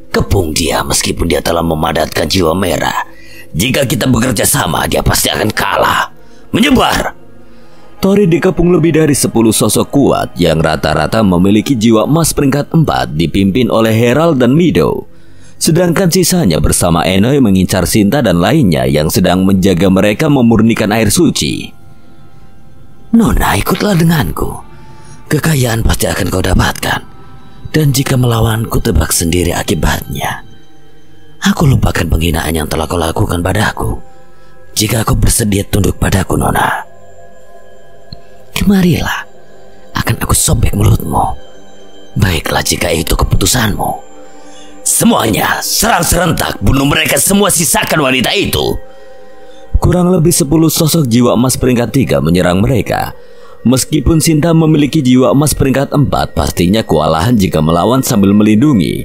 Kepung dia meskipun dia telah memadatkan jiwa merah. Jika kita bekerja sama, dia pasti akan kalah. Menyebar. Tori dikepung lebih dari 10 sosok kuat yang rata-rata memiliki jiwa emas peringkat 4 dipimpin oleh Herald dan Mido. Sedangkan sisanya bersama Enoy mengincar Sinta dan lainnya yang sedang menjaga mereka memurnikan air suci. Nona, ikutlah denganku. Kekayaan pasti akan kau dapatkan. Dan jika melawanku, tebak sendiri akibatnya. Aku lupakan penghinaan yang telah kau lakukan padaku. Jika kau bersedia tunduk padaku, Nona, kemarilah. Akan aku sobek mulutmu. Baiklah jika itu keputusanmu. Semuanya, serang serentak. Bunuh mereka semua, sisakan wanita itu. Kurang lebih 10 sosok jiwa emas peringkat 3 menyerang mereka. Meskipun Sinta memiliki jiwa emas peringkat 4, pastinya kewalahan jika melawan sambil melindungi.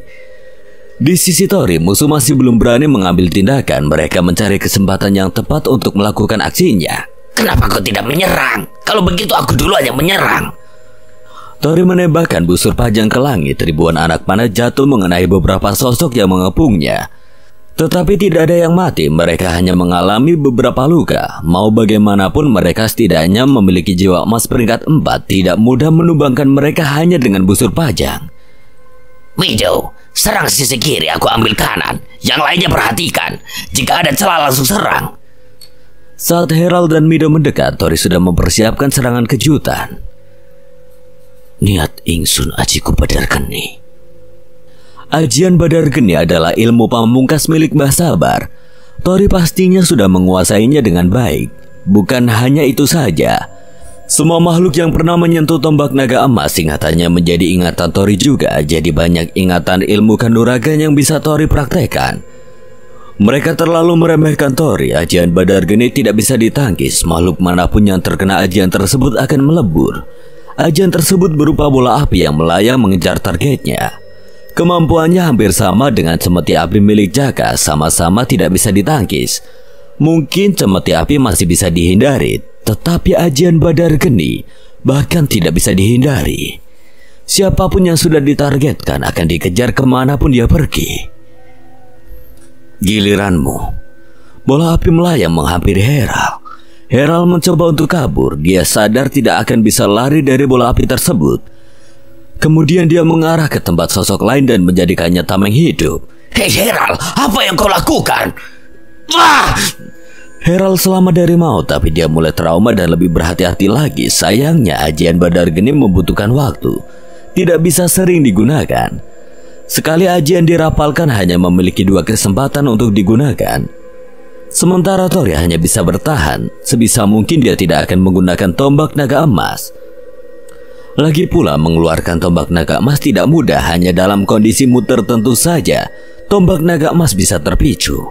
Di sisi Tori, musuh masih belum berani mengambil tindakan. Mereka mencari kesempatan yang tepat untuk melakukan aksinya. Kenapa kau tidak menyerang? Kalau begitu aku duluan yang menyerang. Tori menembakkan busur panjang ke langit. Ribuan anak panah jatuh mengenai beberapa sosok yang mengepungnya. Tetapi tidak ada yang mati, mereka hanya mengalami beberapa luka. Mau bagaimanapun mereka setidaknya memiliki jiwa emas peringkat 4. Tidak mudah menumbangkan mereka hanya dengan busur panjang. Mido, serang sisi kiri, aku ambil kanan. Yang lainnya perhatikan. Jika ada celah langsung serang. Saat Herald dan Mido mendekat, Tori sudah mempersiapkan serangan kejutan. Niat ingsun aji kupadarkan nih. Ajian Badar Geni adalah ilmu pamungkas milik Mbah Sabar. Tori pastinya sudah menguasainya dengan baik. Bukan hanya itu saja, semua makhluk yang pernah menyentuh tombak naga emas ingatannya menjadi ingatan Tori juga. Jadi banyak ingatan ilmu kanuragan yang bisa Tori praktekkan. Mereka terlalu meremehkan Tori. Ajian Badar Geni tidak bisa ditangkis. Makhluk manapun yang terkena ajian tersebut akan melebur. Ajian tersebut berupa bola api yang melayang mengejar targetnya. Kemampuannya hampir sama dengan cemeti api milik Jaka, sama-sama tidak bisa ditangkis. Mungkin cemeti api masih bisa dihindari, tetapi ajian Badar Geni bahkan tidak bisa dihindari. Siapapun yang sudah ditargetkan akan dikejar kemanapun dia pergi. Giliranmu. Bola api melayang menghampiri Herald. Herald mencoba untuk kabur. Dia sadar tidak akan bisa lari dari bola api tersebut. Kemudian dia mengarah ke tempat sosok lain dan menjadikannya tameng hidup. Hei Herald, apa yang kau lakukan? Wah! Herald selamat dari maut, tapi dia mulai trauma dan lebih berhati-hati lagi. Sayangnya ajian Badar Geni membutuhkan waktu. Tidak bisa sering digunakan. Sekali ajian dirapalkan hanya memiliki 2 kesempatan untuk digunakan. Sementara Tori hanya bisa bertahan. Sebisa mungkin dia tidak akan menggunakan tombak naga emas. Lagi pula mengeluarkan tombak naga emas tidak mudah. Hanya dalam kondisi mood tertentu saja tombak naga emas bisa terpicu.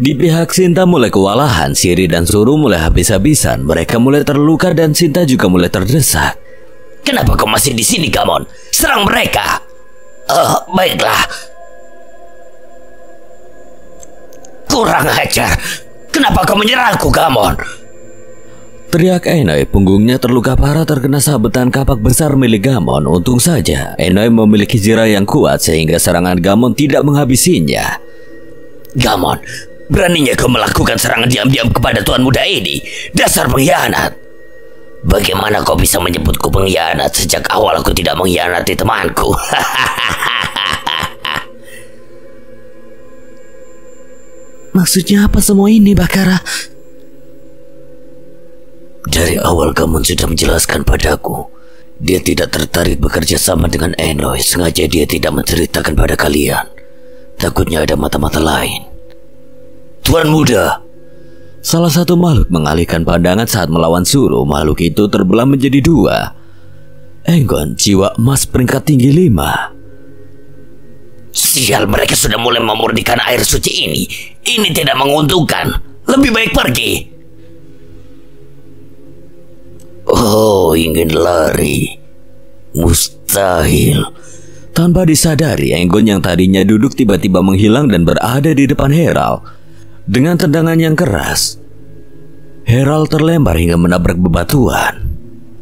Di pihak Sinta mulai kewalahan. Siri dan Suru mulai habis-habisan. Mereka mulai terluka dan Sinta juga mulai terdesak. Kenapa kau masih di sini, Gamon? Serang mereka. Baiklah. Kurang ajar. Kenapa kau menyerangku, Gamon? Teriak Enoy. Punggungnya terluka parah terkena sabetan kapak besar milik Gamon. Untung saja Enoy memiliki zirah yang kuat sehingga serangan Gamon tidak menghabisinya. Gamon, beraninya kau melakukan serangan diam-diam kepada tuan muda ini. Dasar pengkhianat. Bagaimana kau bisa menyebutku pengkhianat? Sejak awal aku tidak mengkhianati temanku. Maksudnya apa semua ini, Bakara? Dari awal Gamon sudah menjelaskan padaku. Dia tidak tertarik bekerja sama dengan Enoy. Sengaja dia tidak menceritakan pada kalian. Takutnya ada mata-mata lain. Tuan muda. Salah satu makhluk mengalihkan pandangan saat melawan Suru. Makhluk itu terbelah menjadi 2. Enggon, jiwa emas peringkat tinggi 5. Sial, mereka sudah mulai memurnikan air suci ini. Ini tidak menguntungkan. Lebih baik pergi. Oh, ingin lari. Mustahil. Tanpa disadari, Enggon yang tadinya duduk tiba-tiba menghilang dan berada di depan Herald. Dengan tendangan yang keras, Herald terlempar hingga menabrak bebatuan.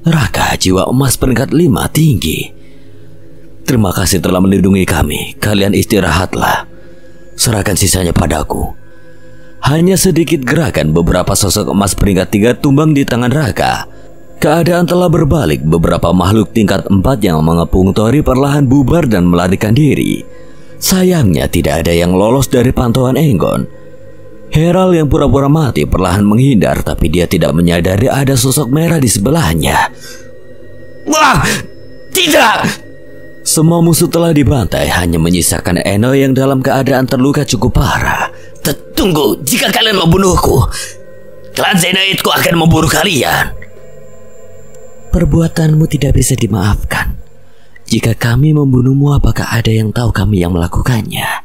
Raka, jiwa emas peringkat 5 tinggi. Terima kasih telah melindungi kami. Kalian istirahatlah. Serahkan sisanya padaku. Hanya sedikit gerakan, beberapa sosok emas peringkat 3 tumbang di tangan Raka. Keadaan telah berbalik. Beberapa makhluk tingkat 4 yang mengepung Tori perlahan bubar dan melarikan diri. Sayangnya tidak ada yang lolos dari pantauan Enggon. Herald yang pura-pura mati perlahan menghindar, tapi dia tidak menyadari ada sosok merah di sebelahnya. Wah, tidak! Semua musuh telah dibantai, hanya menyisakan Enoy yang dalam keadaan terluka cukup parah. Tunggu, jika kalian membunuhku, klan Zenaidku akan memburu kalian. Perbuatanmu tidak bisa dimaafkan. Jika kami membunuhmu, apakah ada yang tahu kami yang melakukannya?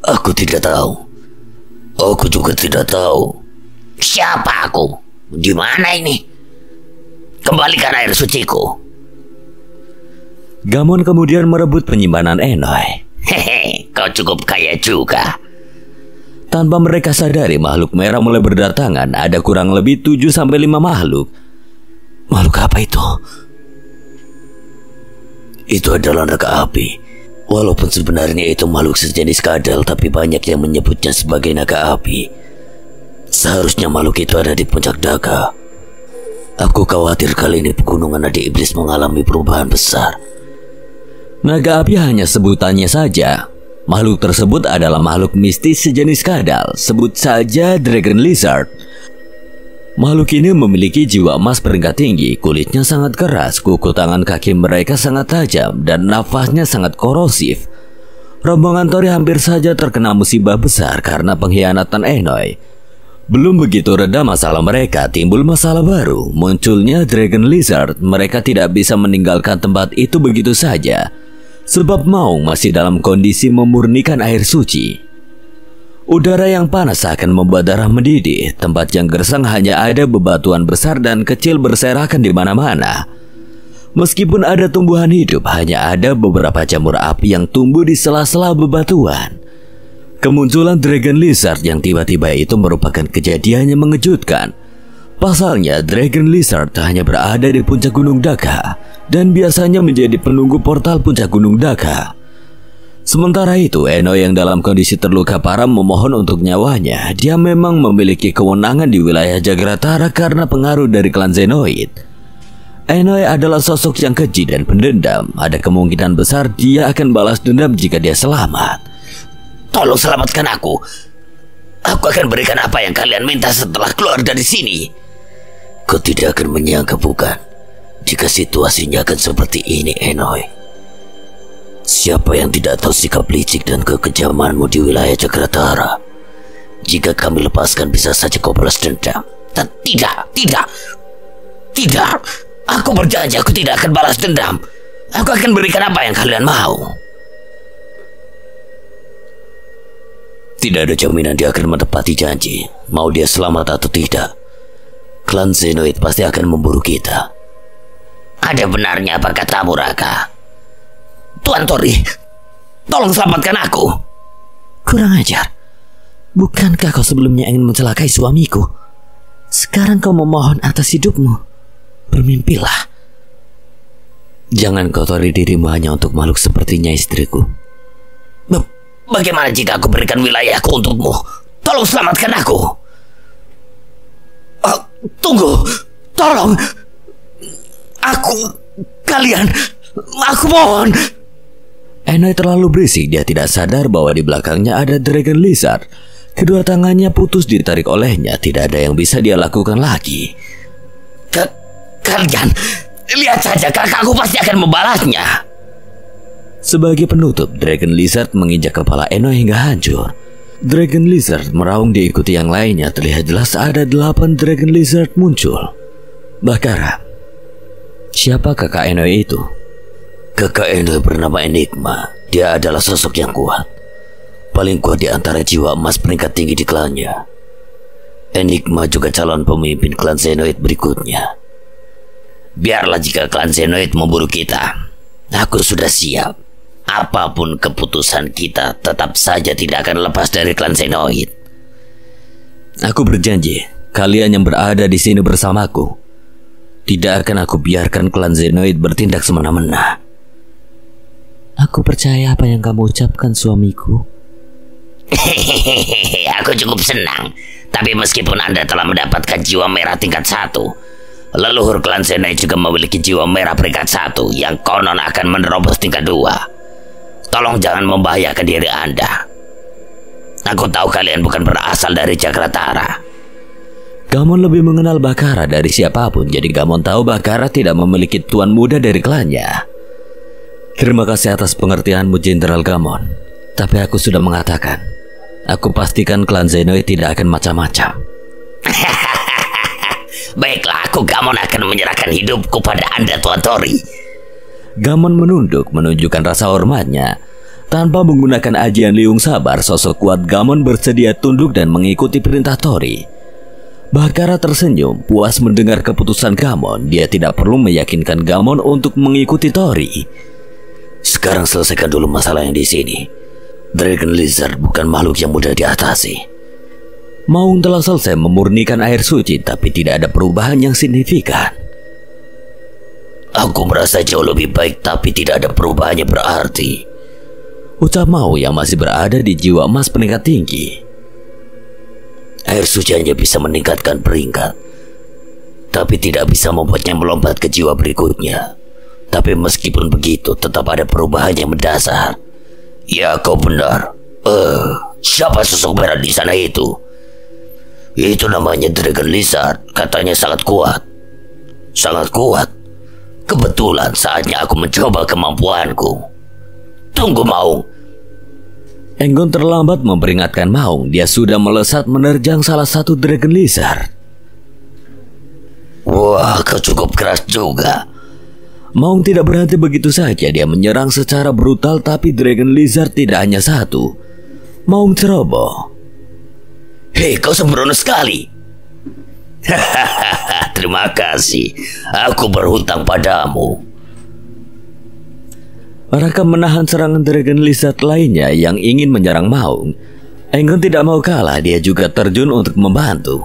Aku tidak tahu. Aku juga tidak tahu. Siapa aku? Di mana ini? Kembalikan air suciku. Gamon kemudian merebut penyimpanan Enoy. Hehe, kau cukup kaya juga. Tanpa mereka sadari, makhluk merah mulai berdatangan. Ada kurang lebih 7-5 makhluk. Makhluk apa itu? Itu adalah naga api. Walaupun sebenarnya itu makhluk sejenis kadal, tapi banyak yang menyebutnya sebagai naga api. Seharusnya makhluk itu ada di puncak Daga. Aku khawatir kali ini pegunungan Adik Iblis mengalami perubahan besar. Naga api hanya sebutannya saja. Makhluk tersebut adalah makhluk mistis sejenis kadal. Sebut saja Dragon Lizard. Makhluk ini memiliki jiwa emas peringkat tinggi, kulitnya sangat keras, kuku tangan kaki mereka sangat tajam, dan nafasnya sangat korosif. Rombongan Tori hampir saja terkena musibah besar karena pengkhianatan Enoy. Belum begitu reda masalah mereka, timbul masalah baru, munculnya Dragon Lizard. Mereka tidak bisa meninggalkan tempat itu begitu saja, sebab Maung masih dalam kondisi memurnikan air suci. Udara yang panas akan membuat darah mendidih. Tempat yang gersang hanya ada bebatuan besar dan kecil berserakan di mana-mana. Meskipun ada tumbuhan hidup, hanya ada beberapa jamur api yang tumbuh di sela-sela bebatuan. Kemunculan Dragon Lizard yang tiba-tiba itu merupakan kejadian yang mengejutkan. Pasalnya, Dragon Lizard hanya berada di puncak Gunung Daka dan biasanya menjadi penunggu portal puncak Gunung Daka. Sementara itu, Enoy yang dalam kondisi terluka parah memohon untuk nyawanya. Dia memang memiliki kewenangan di wilayah Jagratara karena pengaruh dari klan Zenoid. Enoy adalah sosok yang keji dan pendendam. Ada kemungkinan besar dia akan balas dendam jika dia selamat. Tolong selamatkan aku. Aku akan berikan apa yang kalian minta setelah keluar dari sini. Kau tidak akan menyangka, bukan, jika situasinya akan seperti ini, Enoy. Siapa yang tidak tahu sikap licik dan kekejamanmu di wilayah Jagratara? Jika kami lepaskan, bisa saja kau balas dendam. Tidak. Aku berjanji aku tidak akan balas dendam. Aku akan berikan apa yang kalian mau. Tidak ada jaminan dia akan menepati janji. Mau dia selamat atau tidak, klan Zenoid pasti akan memburu kita. Ada benarnya apa katamu, Raka? Tuan Tori, tolong selamatkan aku. Kurang ajar. Bukankah kau sebelumnya ingin mencelakai suamiku? Sekarang kau memohon atas hidupmu. Bermimpilah. Jangan kotori dirimu hanya untuk makhluk sepertinya, istriku. Bagaimana jika aku berikan wilayahku untukmu? Tolong selamatkan aku. Tunggu, tolong. Aku mohon. Enoy terlalu berisik, dia tidak sadar bahwa di belakangnya ada Dragon Lizard. Kedua tangannya putus ditarik olehnya, tidak ada yang bisa dia lakukan lagi. Kalian, lihat saja, kakakku pasti akan membalasnya. Sebagai penutup, Dragon Lizard menginjak kepala Enoy hingga hancur. Dragon Lizard meraung diikuti yang lainnya, terlihat jelas ada 8 Dragon Lizard muncul. Bakara, siapa kakak Enoy itu? Kakak Enoy bernama Enigma. Dia adalah sosok yang kuat, paling kuat di antara jiwa emas peringkat tinggi di klannya. Enigma juga calon pemimpin klan Zenoid berikutnya. Biarlah jika klan Zenoid memburu kita. Aku sudah siap. Apapun keputusan kita, tetap saja tidak akan lepas dari klan Zenoid. Aku berjanji, kalian yang berada di sini bersamaku, tidak akan aku biarkan klan Zenoid bertindak semena-mena. Aku percaya apa yang kamu ucapkan, suamiku. Aku cukup senang. Tapi meskipun Anda telah mendapatkan jiwa merah tingkat 1, leluhur klan Zenoid juga memiliki jiwa merah peringkat 1 yang konon akan menerobos tingkat 2. Tolong jangan membahayakan diri Anda. Aku tahu kalian bukan berasal dari Jagratara. Gamon lebih mengenal Bakara dari siapapun, jadi Gamon tahu Bakara tidak memiliki tuan muda dari klannya. Terima kasih atas pengertianmu, Jenderal Gamon. Tapi aku sudah mengatakan, aku pastikan klan Zenoid tidak akan macam-macam. Baiklah, aku Gamon akan menyerahkan hidupku pada Anda, Tuan Tori. Gamon menunduk menunjukkan rasa hormatnya. Tanpa menggunakan ajian liung sabar, sosok kuat Gamon bersedia tunduk dan mengikuti perintah Tori. Bakara tersenyum, puas mendengar keputusan Gamon. Dia tidak perlu meyakinkan Gamon untuk mengikuti Tori. Sekarang selesaikan dulu masalah yang di sini. Dragon Lizard bukan makhluk yang mudah diatasi. Maung telah selesai memurnikan air suci, tapi tidak ada perubahan yang signifikan. Aku merasa jauh lebih baik, tapi tidak ada perubahannya berarti, ucap Mau yang masih berada di jiwa emas peringkat tinggi. Air suci hanya bisa meningkatkan peringkat, tapi tidak bisa membuatnya melompat ke jiwa berikutnya. Tapi meskipun begitu, tetap ada perubahan yang mendasar. Ya, kau benar. Siapa sosok merah di sana itu? Itu namanya Dragon Lizard. Katanya sangat kuat. Sangat kuat. Kebetulan saatnya aku mencoba kemampuanku. Tunggu, Maung. Enggon terlambat memperingatkan Maung. Dia sudah melesat menerjang salah satu Dragon Lizard. Wah, kau cukup keras juga. Maung tidak berhenti begitu saja. Dia menyerang secara brutal, tapi Dragon Lizard tidak hanya satu. Maung ceroboh. Hei, kau sembrono sekali. Terima kasih. Aku berhutang padamu. Raka menahan serangan Dragon Lizard lainnya yang ingin menyerang Maung. Enggon tidak mau kalah. Dia juga terjun untuk membantu.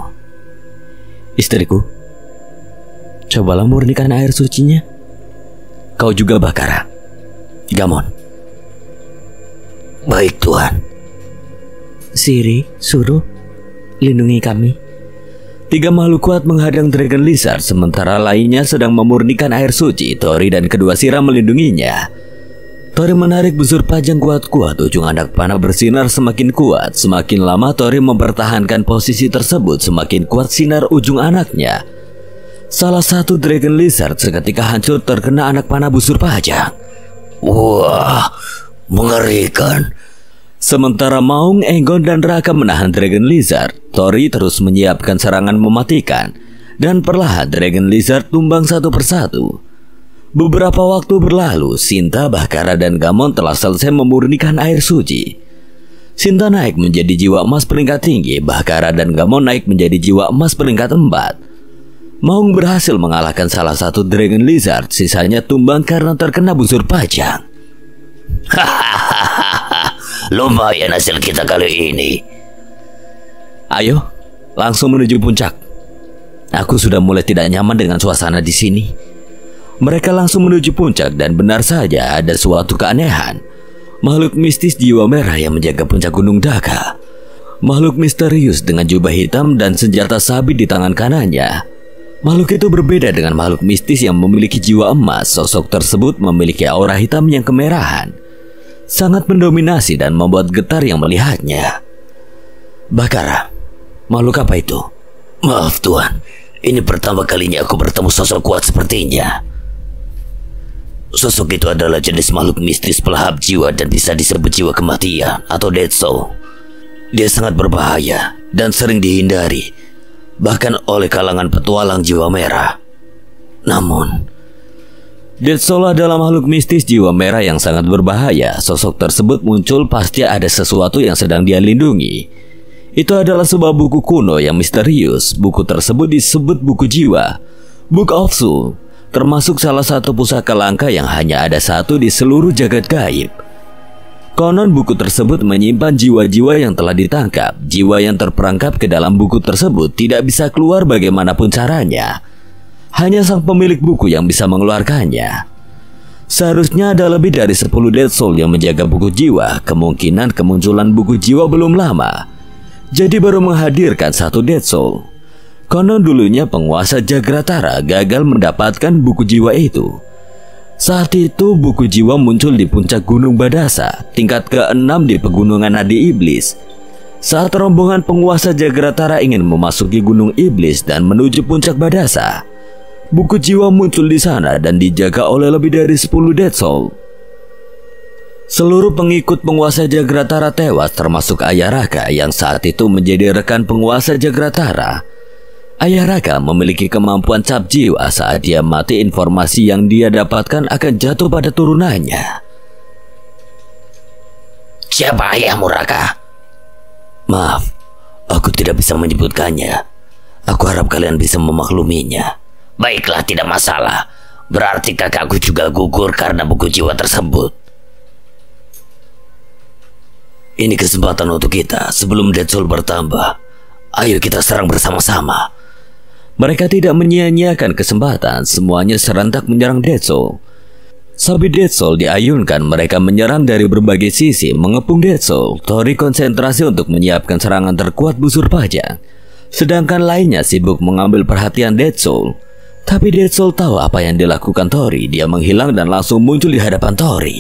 Istriku, cobalah murnikan air sucinya. Kau juga, Bakara. Gamon. Baik, Tuan. Siri, Suruh, lindungi kami. 3 makhluk kuat menghadang Dragon Lizard, sementara lainnya sedang memurnikan air suci. Tori dan kedua Sira melindunginya. Tori menarik busur pajang kuat-kuat. Ujung anak panah bersinar semakin kuat. Semakin lama Tori mempertahankan posisi tersebut, semakin kuat sinar ujung anaknya. Salah satu Dragon Lizard seketika hancur terkena anak panah busur pajang. Wah, mengerikan. Sementara Maung, Enggon, dan Raka menahan Dragon Lizard, Tori terus menyiapkan serangan mematikan. Dan perlahan Dragon Lizard tumbang satu persatu. Beberapa waktu berlalu, Sinta, Bakara, dan Gamon telah selesai memurnikan air suci. Sinta naik menjadi jiwa emas peringkat tinggi, Bakara dan Gamon naik menjadi jiwa emas peringkat 4. Maung berhasil mengalahkan salah satu Dragon Lizard, sisanya tumbang karena terkena busur pajang. Hahaha, lumayan hasil kita kali ini. Ayo, langsung menuju puncak. Aku sudah mulai tidak nyaman dengan suasana di sini. Mereka langsung menuju puncak dan benar saja ada suatu keanehan. Makhluk mistis jiwa merah yang menjaga puncak Gunung Daka. Makhluk misterius dengan jubah hitam dan senjata sabit di tangan kanannya. Makhluk itu berbeda dengan makhluk mistis yang memiliki jiwa emas. Sosok tersebut memiliki aura hitam yang kemerahan. Sangat mendominasi dan membuat getar yang melihatnya. Bakara, makhluk apa itu? Maaf, Tuan. Ini pertama kalinya aku bertemu sosok kuat sepertinya. Sosok itu adalah jenis makhluk mistis pelahap jiwa dan bisa disebut jiwa kematian atau dead soul. Dia sangat berbahaya dan sering dihindari, bahkan oleh kalangan petualang jiwa merah. Namun, Dead Soul adalah makhluk mistis jiwa merah yang sangat berbahaya. Sosok tersebut muncul pasti ada sesuatu yang sedang dia lindungi. Itu adalah sebuah buku kuno yang misterius. Buku tersebut disebut buku jiwa, Book of Soul. Termasuk salah satu pusaka langka yang hanya ada satu di seluruh jagat gaib. Konon buku tersebut menyimpan jiwa-jiwa yang telah ditangkap. Jiwa yang terperangkap ke dalam buku tersebut tidak bisa keluar bagaimanapun caranya. Hanya sang pemilik buku yang bisa mengeluarkannya. Seharusnya ada lebih dari 10 Dead Soul yang menjaga buku jiwa. Kemungkinan kemunculan buku jiwa belum lama, jadi baru menghadirkan satu Dead Soul. Konon dulunya penguasa Jagratara gagal mendapatkan buku jiwa itu. Saat itu buku jiwa muncul di puncak Gunung Badasa, tingkat ke-6 di pegunungan Adi Iblis. Saat rombongan penguasa Jagratara ingin memasuki Gunung Iblis dan menuju puncak Badasa, buku jiwa muncul di sana dan dijaga oleh lebih dari 10 Dead Soul. Seluruh pengikut penguasa Jagratara tewas termasuk Ayah Raka yang saat itu menjadi rekan penguasa Jagratara. Ayah Raka memiliki kemampuan cap jiwa. Saat dia mati, informasi yang dia dapatkan akan jatuh pada turunannya. siapa ayahmu, Raka? Maaf, aku tidak bisa menyebutkannya. Aku harap kalian bisa memakluminya. Baiklah, tidak masalah. Berarti kakakku juga gugur karena buku jiwa tersebut. Ini kesempatan untuk kita sebelum Dead Soul bertambah. Ayo kita serang bersama-sama. Mereka tidak menyia-nyiakan kesempatan. Semuanya serentak menyerang Dead Soul. Sabit Dead Soul diayunkan. Mereka menyerang dari berbagai sisi, mengepung Dead Soul. Tori konsentrasi untuk menyiapkan serangan terkuat busur pajang, sedangkan lainnya sibuk mengambil perhatian Dead Soul. Tapi Dead Soul tahu apa yang dilakukan Tori. Dia menghilang dan langsung muncul di hadapan Tori.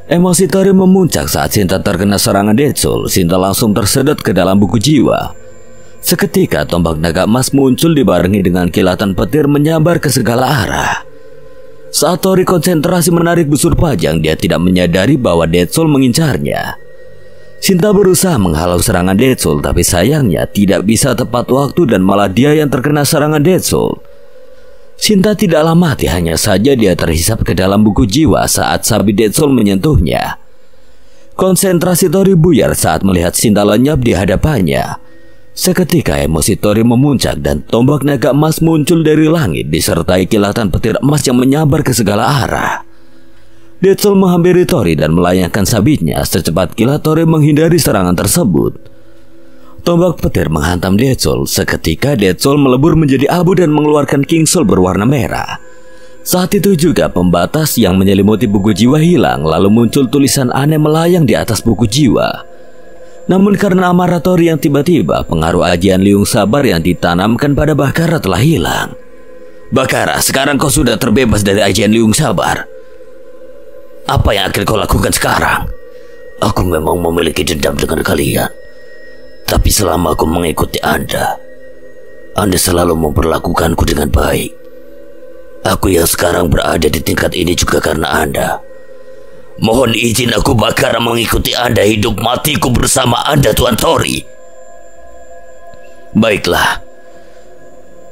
Emosi Tori memuncak saat Sinta terkena serangan Dead Soul. Sinta langsung tersedot ke dalam buku jiwa. Seketika tombak naga emas muncul dibarengi dengan kilatan petir menyambar ke segala arah. Saat Tori konsentrasi menarik busur panjang, dia tidak menyadari bahwa Dead Soul mengincarnya. Shinta berusaha menghalau serangan Dead Soul, tapi sayangnya tidak bisa tepat waktu dan malah dia yang terkena serangan Dead Soul. Shinta tidaklah mati, hanya saja dia terhisap ke dalam buku jiwa saat sabit Dead Soul menyentuhnya. Konsentrasi Tori buyar saat melihat Shinta lenyap di hadapannya. Seketika emosi Tori memuncak dan tombak naga emas muncul dari langit disertai kilatan petir emas yang menyambar ke segala arah. Dead Soul menghampiri Tori dan melayangkan sabitnya. Secepat kilat Tori menghindari serangan tersebut. Tombak petir menghantam Dead Soul. Seketika Dead Soul melebur menjadi abu dan mengeluarkan King Soul berwarna merah. Saat itu juga pembatas yang menyelimuti buku jiwa hilang, lalu muncul tulisan aneh melayang di atas buku jiwa. Namun karena amarah Tori yang tiba-tiba, pengaruh ajian Liung Sabar yang ditanamkan pada Bakara telah hilang. Bakara, sekarang kau sudah terbebas dari ajian Liung Sabar. Apa yang akan kau lakukan sekarang? Aku memang memiliki dendam dengan kalian. Tapi selama aku mengikuti Anda selalu memperlakukanku dengan baik. Aku yang sekarang berada di tingkat ini juga karena Anda. Mohon izin aku Bakara mengikuti Anda hidup matiku bersama Anda, Tuan Tori. Baiklah.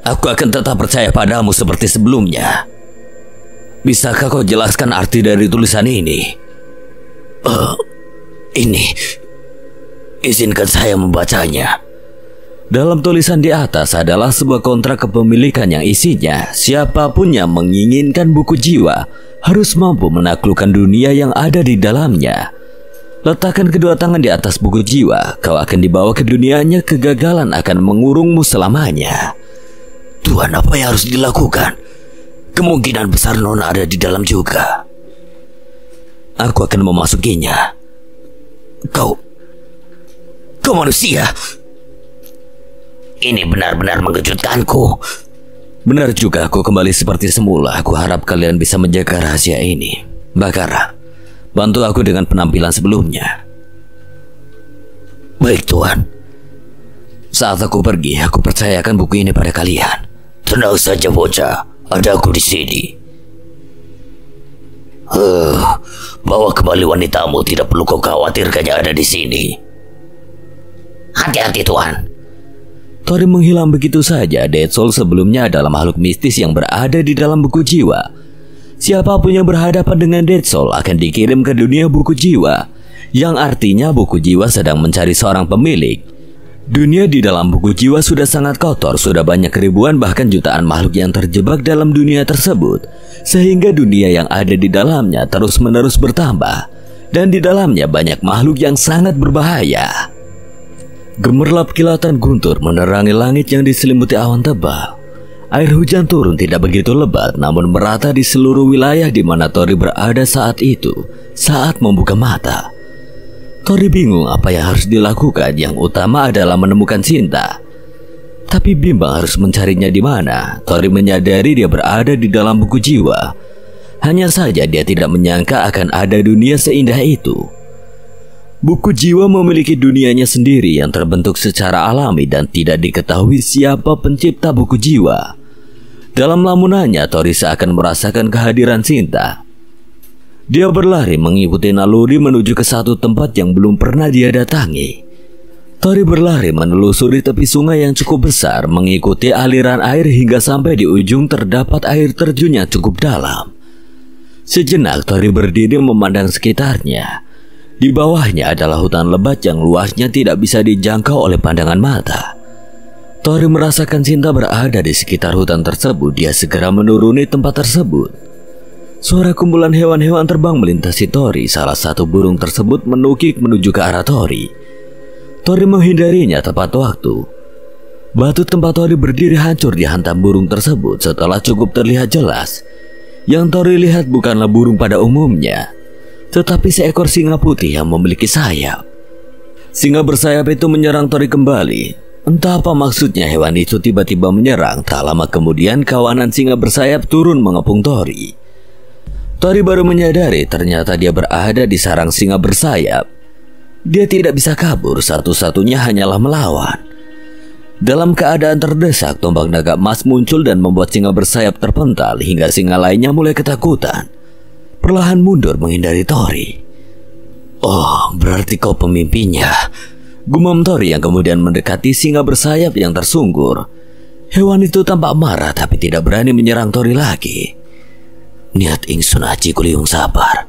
Aku akan tetap percaya padamu seperti sebelumnya. Bisakah kau jelaskan arti dari tulisan ini? Ini, izinkan saya membacanya. Dalam tulisan di atas adalah sebuah kontrak kepemilikan yang isinya siapapun yang menginginkan buku jiwa harus mampu menaklukkan dunia yang ada di dalamnya. Letakkan kedua tangan di atas buku jiwa, kau akan dibawa ke dunianya, kegagalan akan mengurungmu selamanya. Tuhan, apa yang harus dilakukan? Kemungkinan besar Nona ada di dalam juga. Aku akan memasukinya. Kau manusia. Ini benar-benar mengejutkanku. Benar juga, aku kembali seperti semula. Aku harap kalian bisa menjaga rahasia ini. Bakara, bantu aku dengan penampilan sebelumnya. Baik, Tuan. Saat aku pergi, aku percayakan buku ini pada kalian. Tenang saja, bocah. Ada aku di sini. Bawa kembali wanitamu. Tidak perlu kau khawatirkannya ada di sini. Hati-hati, Tuan. Tori menghilang begitu saja. Dead Soul sebelumnya adalah makhluk mistis yang berada di dalam buku jiwa. Siapapun yang berhadapan dengan Dead Soul akan dikirim ke dunia buku jiwa, yang artinya buku jiwa sedang mencari seorang pemilik. Dunia di dalam buku jiwa sudah sangat kotor, sudah banyak ribuan bahkan jutaan makhluk yang terjebak dalam dunia tersebut, sehingga dunia yang ada di dalamnya terus-menerus bertambah, dan di dalamnya banyak makhluk yang sangat berbahaya. Gemerlap kilatan guntur menerangi langit yang diselimuti awan tebal. Air hujan turun tidak begitu lebat, namun merata di seluruh wilayah di mana Tori berada saat itu. Saat membuka mata, Tori bingung apa yang harus dilakukan. Yang utama adalah menemukan Shinta. Tapi bimbang harus mencarinya di mana. Tori menyadari dia berada di dalam buku jiwa. Hanya saja dia tidak menyangka akan ada dunia seindah itu. Buku jiwa memiliki dunianya sendiri yang terbentuk secara alami dan tidak diketahui siapa pencipta buku jiwa. Dalam lamunannya, Tori seakan merasakan kehadiran Shinta. Dia berlari mengikuti naluri menuju ke satu tempat yang belum pernah dia datangi. Tori berlari menelusuri tepi sungai yang cukup besar, mengikuti aliran air hingga sampai di ujung terdapat air terjun yang cukup dalam. Sejenak Tori berdiri memandang sekitarnya. Di bawahnya adalah hutan lebat yang luasnya tidak bisa dijangkau oleh pandangan mata. Tori merasakan Shinta berada di sekitar hutan tersebut. Dia segera menuruni tempat tersebut. Suara kumpulan hewan-hewan terbang melintasi Tori. Salah satu burung tersebut menukik menuju ke arah Tori. Tori menghindarinya tepat waktu. Batu tempat Tori berdiri hancur dihantam burung tersebut. Setelah cukup terlihat jelas, yang Tori lihat bukanlah burung pada umumnya, tetapi seekor singa putih yang memiliki sayap. Singa bersayap itu menyerang Tori kembali. Entah apa maksudnya hewan itu tiba-tiba menyerang. Tak lama kemudian kawanan singa bersayap turun mengepung Tori. Tori baru menyadari ternyata dia berada di sarang singa bersayap. Dia tidak bisa kabur, satu-satunya hanyalah melawan. Dalam keadaan terdesak, tombak naga emas muncul dan membuat singa bersayap terpental hingga singa lainnya mulai ketakutan. Perlahan mundur menghindari Tori. Oh, berarti kau pemimpinnya, gumam Tori yang kemudian mendekati singa bersayap yang tersungkur. Hewan itu tampak marah tapi tidak berani menyerang Tori lagi. Niat ingsun aji kuliung sabar.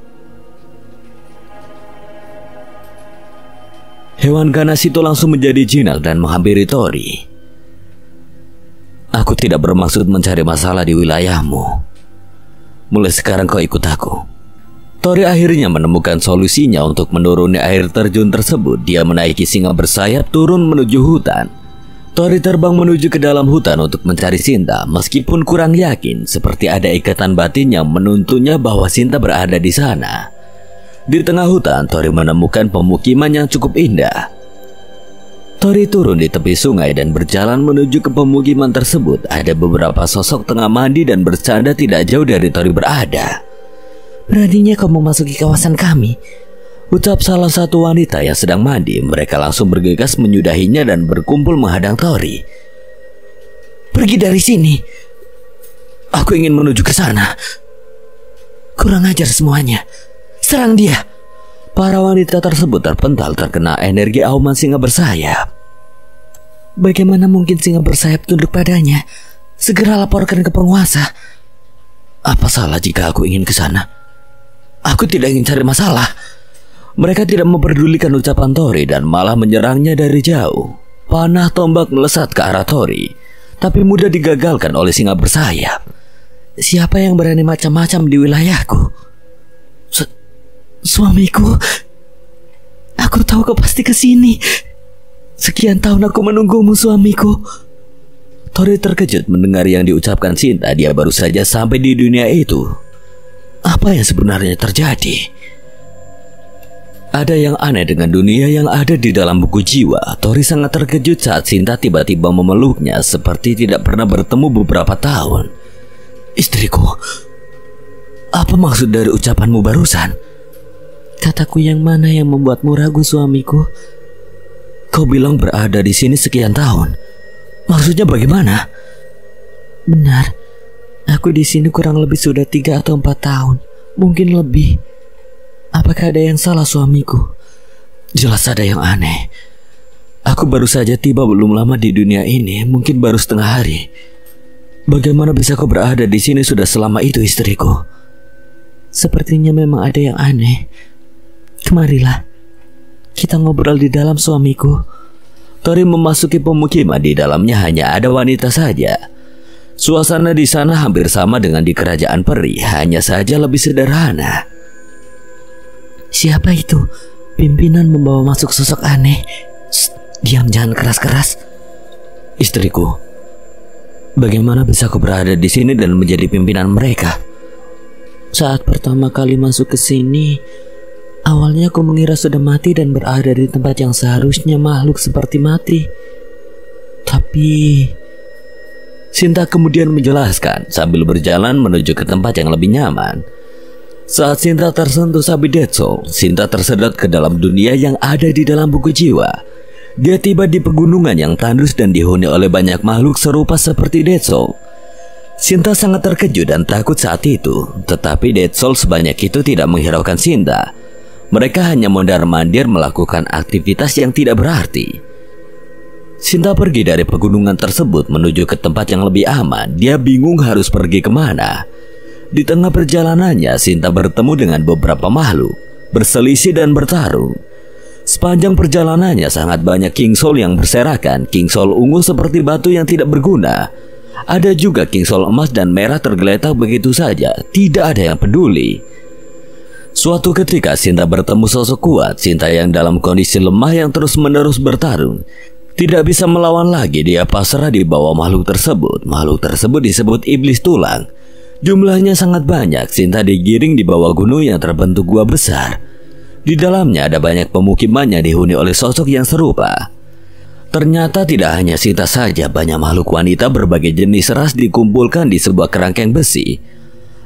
Hewan ganas itu langsung menjadi jinak dan menghampiri Tori. Aku tidak bermaksud mencari masalah di wilayahmu. Mulai sekarang kau ikut aku. Tori akhirnya menemukan solusinya untuk menuruni air terjun tersebut. Dia menaiki singa bersayap turun menuju hutan. Tori terbang menuju ke dalam hutan untuk mencari Sinta. Meskipun kurang yakin, seperti ada ikatan batin yang menuntunnya bahwa Sinta berada di sana. Di tengah hutan, Tori menemukan pemukiman yang cukup indah. Tori turun di tepi sungai dan berjalan menuju ke pemukiman tersebut. Ada beberapa sosok tengah mandi dan bercanda tidak jauh dari Tori berada. Beraninya kau memasuki kawasan kami, ucap salah satu wanita yang sedang mandi. Mereka langsung bergegas menyudahinya dan berkumpul menghadang Tori. Pergi dari sini. Aku ingin menuju ke sana. Kurang ajar semuanya. Serang dia. Para wanita tersebut terpental terkena energi auman singa bersayap. Bagaimana mungkin singa bersayap tunduk padanya? Segera laporkan ke penguasa. Apa salah jika aku ingin ke sana? Aku tidak ingin cari masalah. Mereka tidak memperdulikan ucapan Tori dan malah menyerangnya dari jauh. Panah tombak melesat ke arah Tori, tapi mudah digagalkan oleh singa bersayap. Siapa yang berani macam-macam di wilayahku? Suamiku, aku tahu kau pasti kesini. Sekian tahun aku menunggumu, suamiku. Tori terkejut mendengar yang diucapkan Sinta. Dia baru saja sampai di dunia itu. Apa yang sebenarnya terjadi? Ada yang aneh dengan dunia yang ada di dalam buku jiwa. Tori sangat terkejut saat Sinta tiba-tiba memeluknya seperti tidak pernah bertemu beberapa tahun. Istriku, apa maksud dari ucapanmu barusan? Kataku yang mana yang membuatmu ragu, suamiku? Kau bilang berada di sini sekian tahun. Maksudnya bagaimana? Benar, aku di sini kurang lebih sudah 3 atau 4 tahun, mungkin lebih. Apakah ada yang salah, suamiku? Jelas ada yang aneh. Aku baru saja tiba belum lama di dunia ini, mungkin baru setengah hari. Bagaimana bisa kau berada di sini sudah selama itu, istriku? Sepertinya memang ada yang aneh. Kemarilah, kita ngobrol di dalam, suamiku. Tori memasuki pemukiman. Di dalamnya hanya ada wanita saja. Suasana di sana hampir sama dengan di kerajaan peri, hanya saja lebih sederhana. Siapa itu? Pimpinan membawa masuk sosok aneh. Diam, jangan keras-keras. Istriku, bagaimana bisa kau berada di sini dan menjadi pimpinan mereka? Saat pertama kali masuk ke sini, awalnya aku mengira sudah mati dan berada di tempat yang seharusnya makhluk seperti mati. Tapi Sinta kemudian menjelaskan sambil berjalan menuju ke tempat yang lebih nyaman. Saat Sinta tersentuh sabit Dead Soul, Sinta tersedot ke dalam dunia yang ada di dalam buku jiwa. Dia tiba di pegunungan yang tandus dan dihuni oleh banyak makhluk serupa seperti Dead Soul. Sinta sangat terkejut dan takut saat itu, tetapi Dead Soul sebanyak itu tidak menghiraukan Sinta. Mereka hanya mondar-mandir melakukan aktivitas yang tidak berarti. Sinta pergi dari pegunungan tersebut menuju ke tempat yang lebih aman. Dia bingung harus pergi kemana. Di tengah perjalanannya, Sinta bertemu dengan beberapa makhluk, berselisih dan bertarung. Sepanjang perjalanannya sangat banyak King Soul yang berserakan. King Soul ungu seperti batu yang tidak berguna. Ada juga King Soul emas dan merah tergeletak begitu saja. Tidak ada yang peduli. Suatu ketika Sinta bertemu sosok kuat. Sinta yang dalam kondisi lemah yang terus-menerus bertarung. Tidak bisa melawan lagi. Dia pasrah di bawah makhluk tersebut. Makhluk tersebut disebut iblis tulang. Jumlahnya sangat banyak. Sinta digiring di bawah gunung yang terbentuk gua besar. Di dalamnya ada banyak pemukiman yang dihuni oleh sosok yang serupa. Ternyata tidak hanya Sinta saja, banyak makhluk wanita berbagai jenis ras dikumpulkan di sebuah kerangkeng besi.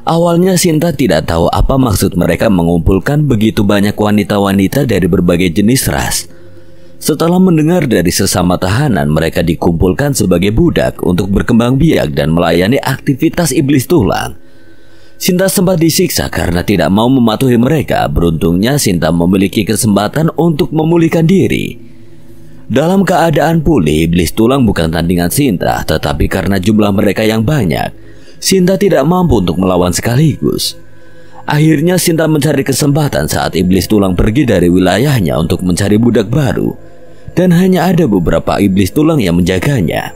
Awalnya Sinta tidak tahu apa maksud mereka mengumpulkan begitu banyak wanita-wanita dari berbagai jenis ras. Setelah mendengar dari sesama tahanan, mereka dikumpulkan sebagai budak untuk berkembang biak dan melayani aktivitas iblis tulang. Sinta sempat disiksa karena tidak mau mematuhi mereka. Beruntungnya Sinta memiliki kesempatan untuk memulihkan diri. Dalam keadaan pulih, iblis tulang bukan tandingan Sinta, tetapi karena jumlah mereka yang banyak, Sinta tidak mampu untuk melawan sekaligus. Akhirnya Sinta mencari kesempatan saat iblis tulang pergi dari wilayahnya untuk mencari budak baru. Dan hanya ada beberapa iblis tulang yang menjaganya.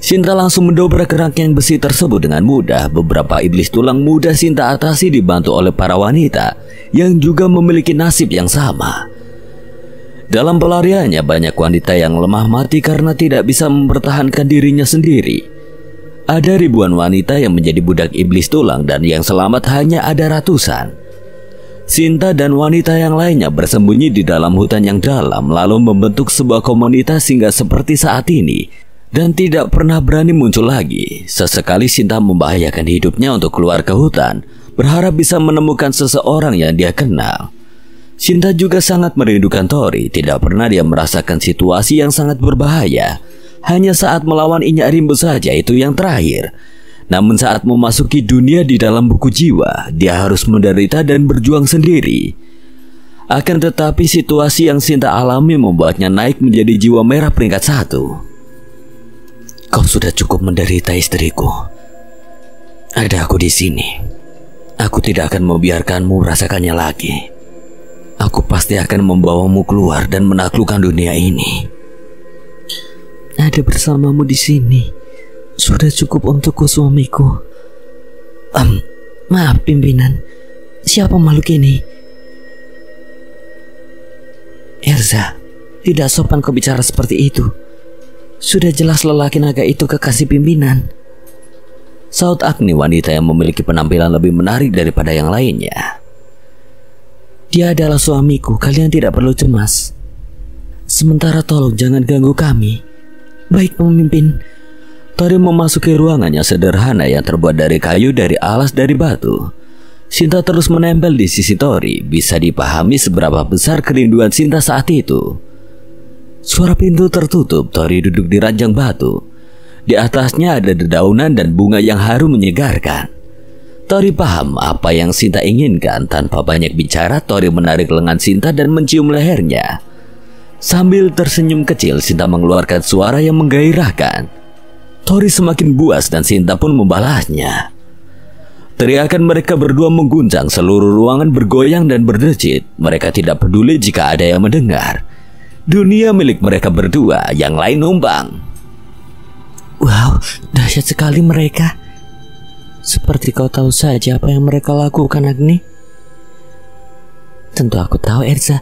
Sinta langsung mendobrak kerangkeng besi tersebut dengan mudah. Beberapa iblis tulang mudah Sinta atasi dibantu oleh para wanita yang juga memiliki nasib yang sama. Dalam pelariannya banyak wanita yang lemah mati karena tidak bisa mempertahankan dirinya sendiri. Ada ribuan wanita yang menjadi budak iblis tulang dan yang selamat hanya ada ratusan. Sinta dan wanita yang lainnya bersembunyi di dalam hutan yang dalam lalu membentuk sebuah komunitas hingga seperti saat ini dan tidak pernah berani muncul lagi. Sesekali Sinta membahayakan hidupnya untuk keluar ke hutan, berharap bisa menemukan seseorang yang dia kenal. Sinta juga sangat merindukan Tori. Tidak pernah dia merasakan situasi yang sangat berbahaya. Hanya saat melawan Inyak Rimbo saja, itu yang terakhir. Namun saat memasuki dunia di dalam buku jiwa, dia harus menderita dan berjuang sendiri. Akan tetapi situasi yang Sinta alami membuatnya naik menjadi jiwa merah peringkat 1. Kau sudah cukup menderita, istriku. Ada aku di sini. Aku tidak akan membiarkanmu merasakannya lagi. Aku pasti akan membawamu keluar dan menaklukkan dunia ini. Ada bersamamu di sini sudah cukup untukku, suamiku. Maaf pimpinan, siapa makhluk ini? Erza, tidak sopan kau bicara seperti itu. Sudah jelas lelaki naga itu kekasih pimpinan. Saut Agni, wanita yang memiliki penampilan lebih menarik daripada yang lainnya. Dia adalah suamiku, kalian tidak perlu cemas. Sementara tolong jangan ganggu kami. Baik pemimpin. Tori memasuki ruangannya sederhana yang terbuat dari kayu, dari alas, dari batu. Sinta terus menempel di sisi Tori. Bisa dipahami seberapa besar kerinduan Sinta saat itu. Suara pintu tertutup. Tori duduk di ranjang batu. Di atasnya ada dedaunan dan bunga yang harum menyegarkan. Tori paham apa yang Sinta inginkan. Tanpa banyak bicara, Tori menarik lengan Sinta dan mencium lehernya. Sambil tersenyum kecil, Sinta mengeluarkan suara yang menggairahkan. Tori semakin buas dan Sinta pun membalasnya. Teriakan mereka berdua mengguncang, seluruh ruangan bergoyang dan berdecit. Mereka tidak peduli jika ada yang mendengar. Dunia milik mereka berdua, yang lain numpang. Wow, dahsyat sekali mereka. Seperti kau tahu saja apa yang mereka lakukan, Agni. Tentu aku tahu, Erza.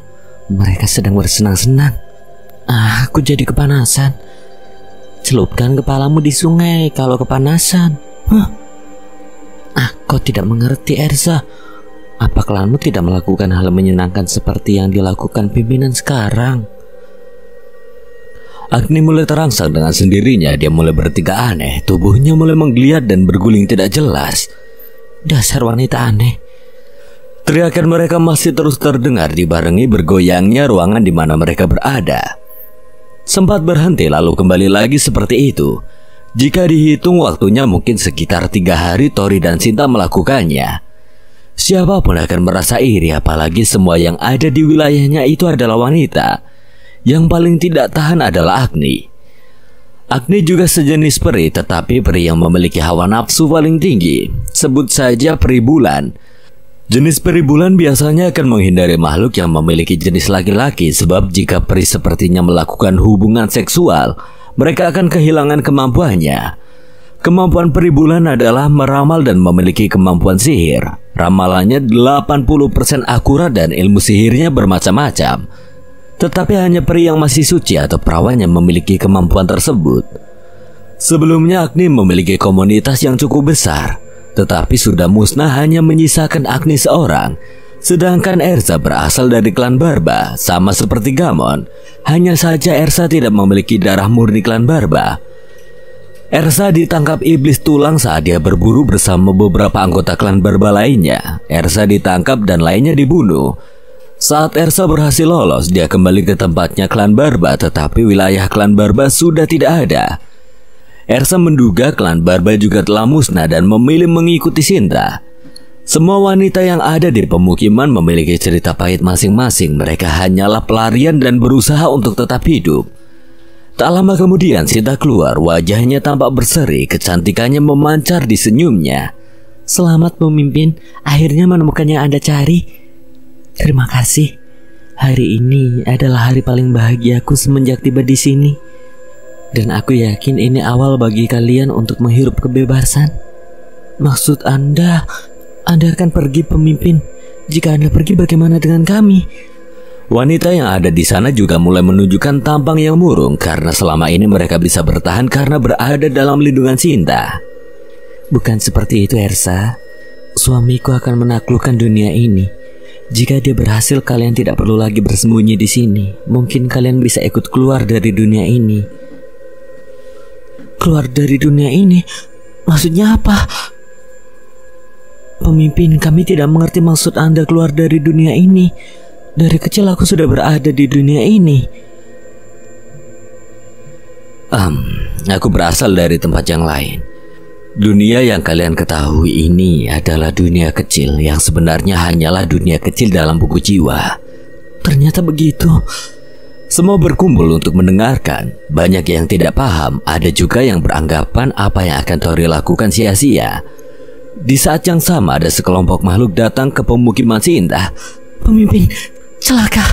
Mereka sedang bersenang-senang. Aku jadi kepanasan. Celupkan kepalamu di sungai kalau kepanasan. Kau tidak mengerti, Erza. Apa klanmu tidak melakukan hal menyenangkan seperti yang dilakukan pimpinan sekarang? Agni mulai terangsang dengan sendirinya. Dia mulai bertingkah aneh. Tubuhnya mulai menggeliat dan berguling tidak jelas. Dasar wanita aneh. Teriakan mereka masih terus terdengar dibarengi bergoyangnya ruangan di mana mereka berada. Sempat berhenti lalu kembali lagi seperti itu. Jika dihitung waktunya mungkin sekitar 3 hari Tori dan Sinta melakukannya. Siapapun akan merasa iri, apalagi semua yang ada di wilayahnya itu adalah wanita. Yang paling tidak tahan adalah Agni. Agni juga sejenis peri, tetapi peri yang memiliki hawa nafsu paling tinggi. Sebut saja peri bulan. Jenis peri bulan biasanya akan menghindari makhluk yang memiliki jenis laki-laki, sebab jika peri sepertinya melakukan hubungan seksual, mereka akan kehilangan kemampuannya. Kemampuan peri bulan adalah meramal dan memiliki kemampuan sihir. Ramalannya 80% akurat dan ilmu sihirnya bermacam-macam. Tetapi hanya peri yang masih suci atau perawan yang memiliki kemampuan tersebut. Sebelumnya Agni memiliki komunitas yang cukup besar, tetapi sudah musnah, hanya menyisakan Agni seorang. Sedangkan Erza berasal dari klan Barba, sama seperti Gamon. Hanya saja Erza tidak memiliki darah murni klan Barba. Erza ditangkap iblis tulang saat dia berburu bersama beberapa anggota klan Barba lainnya. Erza ditangkap dan lainnya dibunuh. Saat Ersa berhasil lolos, dia kembali ke tempatnya klan Barba, tetapi wilayah klan Barba sudah tidak ada. Ersa menduga klan Barba juga telah musnah dan memilih mengikuti Sinta. Semua wanita yang ada di pemukiman memiliki cerita pahit masing-masing. Mereka hanyalah pelarian dan berusaha untuk tetap hidup. Tak lama kemudian Sinta keluar, wajahnya tampak berseri, kecantikannya memancar di senyumnya. Selamat pemimpin, akhirnya menemukan yang Anda cari. Terima kasih. Hari ini adalah hari paling bahagiaku semenjak tiba di sini. Dan aku yakin ini awal bagi kalian untuk menghirup kebebasan. Maksud Anda akan pergi pemimpin. Jika Anda pergi, bagaimana dengan kami? Wanita yang ada di sana juga mulai menunjukkan tampang yang murung karena selama ini mereka bisa bertahan karena berada dalam lindungan Sinta. Bukan seperti itu, Ersa. Suamiku akan menaklukkan dunia ini. Jika dia berhasil, kalian tidak perlu lagi bersembunyi di sini. Mungkin kalian bisa ikut keluar dari dunia ini. Keluar dari dunia ini? Maksudnya apa? Pemimpin, kami tidak mengerti maksud Anda keluar dari dunia ini. Dari kecil aku sudah berada di dunia ini. Aku berasal dari tempat yang lain. Dunia yang kalian ketahui ini adalah dunia kecil yang sebenarnya hanyalah dunia kecil dalam buku jiwa. Ternyata begitu. Semua berkumpul untuk mendengarkan. Banyak yang tidak paham, ada juga yang beranggapan apa yang akan Tori lakukan sia-sia. Di saat yang sama ada sekelompok makhluk datang ke pemukiman Sinta. Pemimpin, celaka.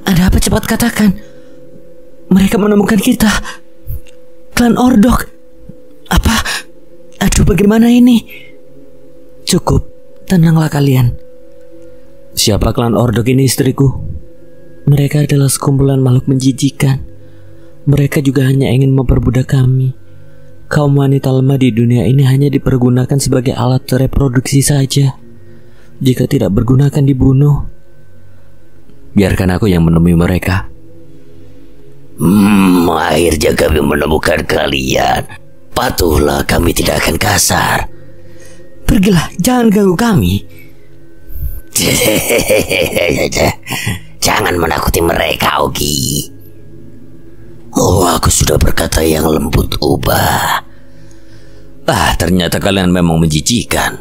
Ada apa, cepat katakan. Mereka menemukan kita. Klan Ordok. Apa? Aduh, bagaimana ini? Cukup, tenanglah kalian. Siapa klan Ordok ini, istriku? Mereka adalah sekumpulan makhluk menjijikan. Mereka juga hanya ingin memperbudak kami. Kaum wanita lemah di dunia ini hanya dipergunakan sebagai alat reproduksi saja. Jika tidak berguna akan dibunuh. Biarkan aku yang menemui mereka. Akhirnya kami menemukan kalian. Patuhlah, kami tidak akan kasar. Pergilah, jangan ganggu kami. Jangan menakuti mereka, Ogi. Oh, aku sudah berkata yang lembut, ubah. Ternyata kalian memang menjijikan.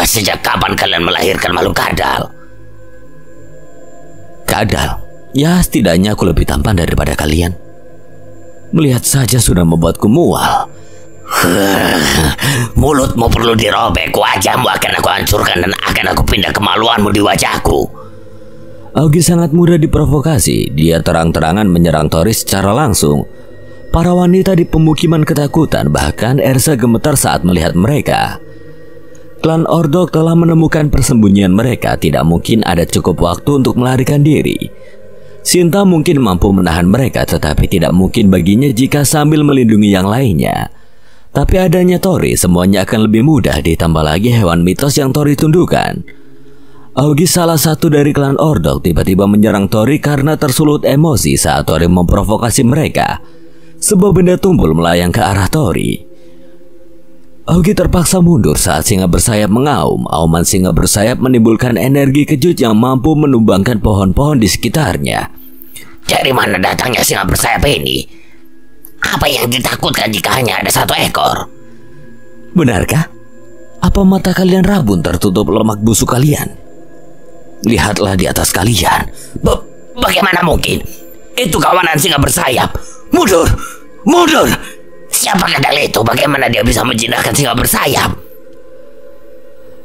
Sejak kapan kalian melahirkan makhluk kadal? Kadal? Ya, setidaknya aku lebih tampan daripada kalian. Melihat saja sudah membuatku mual. Mulutmu perlu dirobek, wajahmu akan aku hancurkan dan akan aku pindah kemaluanmu di wajahku. Augie sangat mudah diprovokasi. Dia terang-terangan menyerang Tori secara langsung. Para wanita di pemukiman ketakutan, bahkan Ersa gemetar saat melihat mereka. Klan Ordok telah menemukan persembunyian mereka. Tidak mungkin ada cukup waktu untuk melarikan diri. Sinta mungkin mampu menahan mereka, tetapi tidak mungkin baginya jika sambil melindungi yang lainnya. Tapi adanya Tori, semuanya akan lebih mudah, ditambah lagi hewan mitos yang Tori tundukkan. Augie, salah satu dari klan Ordok, tiba-tiba menyerang Tori karena tersulut emosi saat Tori memprovokasi mereka. Sebuah benda tumpul melayang ke arah Tori. Augie terpaksa mundur saat singa bersayap mengaum. Auman singa bersayap menimbulkan energi kejut yang mampu menumbangkan pohon-pohon di sekitarnya. Dari mana datangnya singa bersayap ini? Apa yang ditakutkan jika hanya ada satu ekor? Benarkah? Apa mata kalian rabun tertutup lemak busuk kalian? Lihatlah di atas kalian. Bagaimana mungkin? Itu kawanan singa bersayap. Mundur! Mundur! Siapa kadal itu? Bagaimana dia bisa menjinakkan singa bersayap?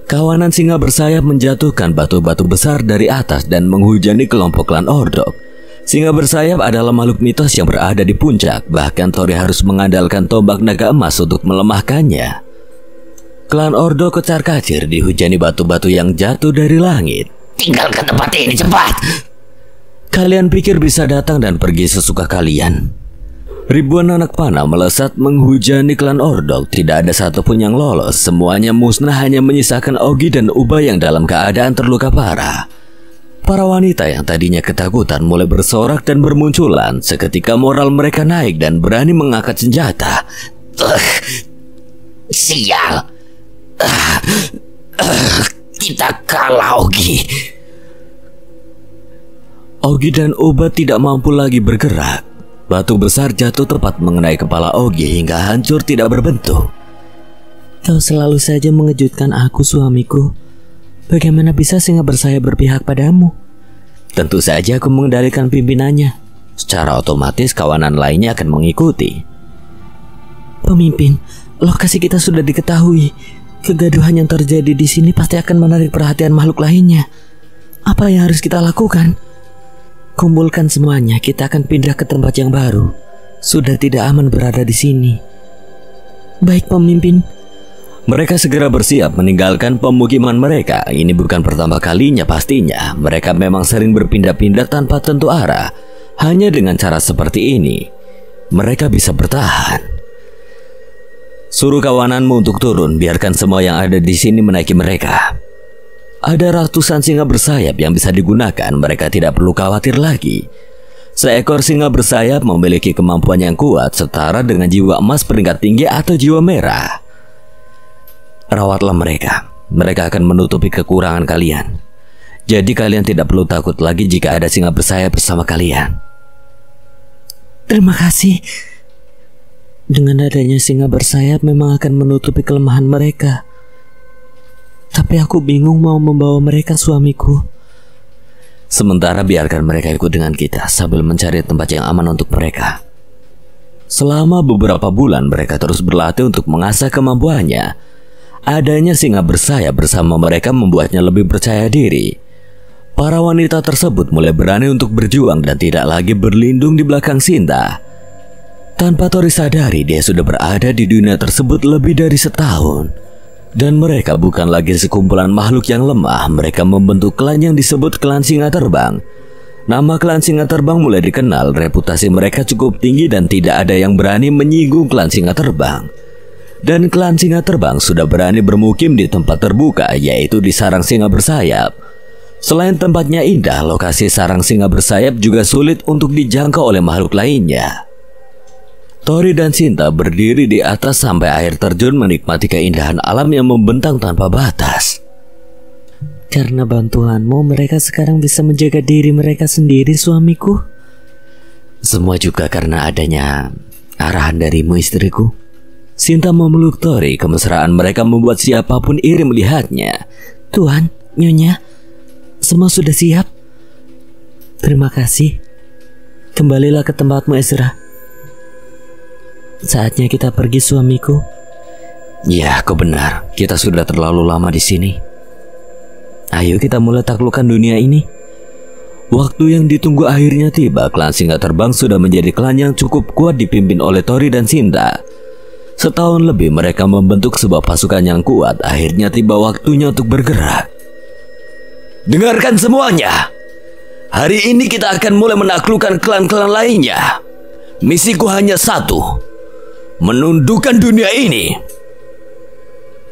Kawanan singa bersayap menjatuhkan batu-batu besar dari atas dan menghujani kelompok klan Ordok. Singa bersayap adalah makhluk mitos yang berada di puncak. Bahkan Tori harus mengandalkan tombak naga emas untuk melemahkannya. Klan Ordok kecar-kacir dihujani batu-batu yang jatuh dari langit. Tinggalkan tempat ini cepat. Kalian pikir bisa datang dan pergi sesuka kalian? Ribuan anak panah melesat menghujani klan Ordok. Tidak ada satupun yang lolos. Semuanya musnah, hanya menyisakan Augie dan Ubah yang dalam keadaan terluka parah. Para wanita yang tadinya ketakutan mulai bersorak dan bermunculan. Seketika moral mereka naik dan berani mengangkat senjata. Sial. Kita kalah, Ogi. Ogi dan Obat tidak mampu lagi bergerak. Batu besar jatuh tepat mengenai kepala Ogi hingga hancur tidak berbentuk. Kau selalu saja mengejutkan aku, suamiku. Bagaimana bisa singa bersayap berpihak padamu? Tentu saja aku mengendalikan pimpinannya. Secara otomatis kawanan lainnya akan mengikuti. Pemimpin, lokasi kita sudah diketahui. Kegaduhan yang terjadi di sini pasti akan menarik perhatian makhluk lainnya. Apa yang harus kita lakukan? Kumpulkan semuanya, kita akan pindah ke tempat yang baru. Sudah tidak aman berada di sini. Baik, pemimpin. Mereka segera bersiap meninggalkan pemukiman mereka. Ini bukan pertama kalinya pastinya. Mereka memang sering berpindah-pindah tanpa tentu arah. Hanya dengan cara seperti ini, mereka bisa bertahan. Suruh kawananmu untuk turun, biarkan semua yang ada di sini menaiki mereka. Ada ratusan singa bersayap yang bisa digunakan, mereka tidak perlu khawatir lagi. Seekor singa bersayap memiliki kemampuan yang kuat, setara dengan jiwa emas peringkat tinggi atau jiwa merah. Rawatlah mereka, mereka akan menutupi kekurangan kalian. Jadi kalian tidak perlu takut lagi jika ada singa bersayap bersama kalian. Terima kasih. Dengan adanya singa bersayap memang akan menutupi kelemahan mereka. Tapi aku bingung mau membawa mereka, suamiku. Sementara biarkan mereka ikut dengan kita sambil mencari tempat yang aman untuk mereka. Selama beberapa bulan mereka terus berlatih untuk mengasah kemampuannya. Adanya singa bersayap bersama mereka membuatnya lebih percaya diri. Para wanita tersebut mulai berani untuk berjuang dan tidak lagi berlindung di belakang Sinta. Tanpa Tori sadari, dia sudah berada di dunia tersebut lebih dari setahun. Dan mereka bukan lagi sekumpulan makhluk yang lemah. Mereka membentuk klan yang disebut klan singa terbang. Nama klan singa terbang mulai dikenal, reputasi mereka cukup tinggi dan tidak ada yang berani menyinggung klan singa terbang. Dan klan singa terbang sudah berani bermukim di tempat terbuka, yaitu di sarang singa bersayap. Selain tempatnya indah, lokasi sarang singa bersayap juga sulit untuk dijangkau oleh makhluk lainnya. Tori dan Sinta berdiri di atas sampai air terjun menikmati keindahan alam yang membentang tanpa batas. Karena bantuanmu, mereka sekarang bisa menjaga diri mereka sendiri, suamiku. Semua juga karena adanya arahan darimu, istriku. Sinta memeluk Tori, kemesraan mereka membuat siapapun iri melihatnya. Tuan, Nyonya, semua sudah siap. Terima kasih. Kembalilah ke tempatmu, Ezra. Saatnya kita pergi, suamiku. Ya, kau benar. Kita sudah terlalu lama di sini. Ayo kita mulai taklukkan dunia ini. Waktu yang ditunggu akhirnya tiba. Klan singa terbang sudah menjadi klan yang cukup kuat dipimpin oleh Tori dan Sinta. Setahun lebih mereka membentuk sebuah pasukan yang kuat. Akhirnya tiba waktunya untuk bergerak. Dengarkan semuanya. Hari ini kita akan mulai menaklukkan klan-klan lainnya. Misiku hanya satu. Menundukkan dunia ini.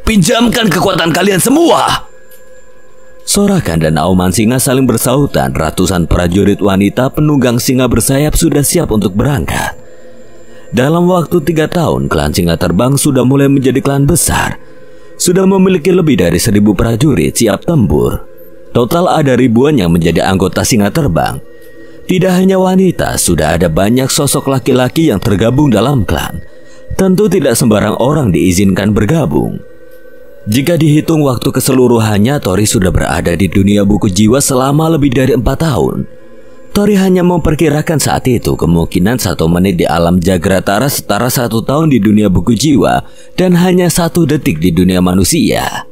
Pinjamkan kekuatan kalian semua. Sorakan dan auman singa saling bersautan. Ratusan prajurit wanita penunggang singa bersayap sudah siap untuk berangkat. Dalam waktu 3 tahun, klan singa terbang sudah mulai menjadi klan besar. Sudah memiliki lebih dari 1000 prajurit siap tempur. Total ada ribuan yang menjadi anggota singa terbang. Tidak hanya wanita, sudah ada banyak sosok laki-laki yang tergabung dalam klan. Tentu tidak sembarang orang diizinkan bergabung. Jika dihitung waktu keseluruhannya, Tori sudah berada di dunia buku jiwa selama lebih dari 4 tahun. Tori hanya memperkirakan saat itu kemungkinan 1 menit di alam Jagratara setara 1 tahun di dunia buku jiwa dan hanya 1 detik di dunia manusia.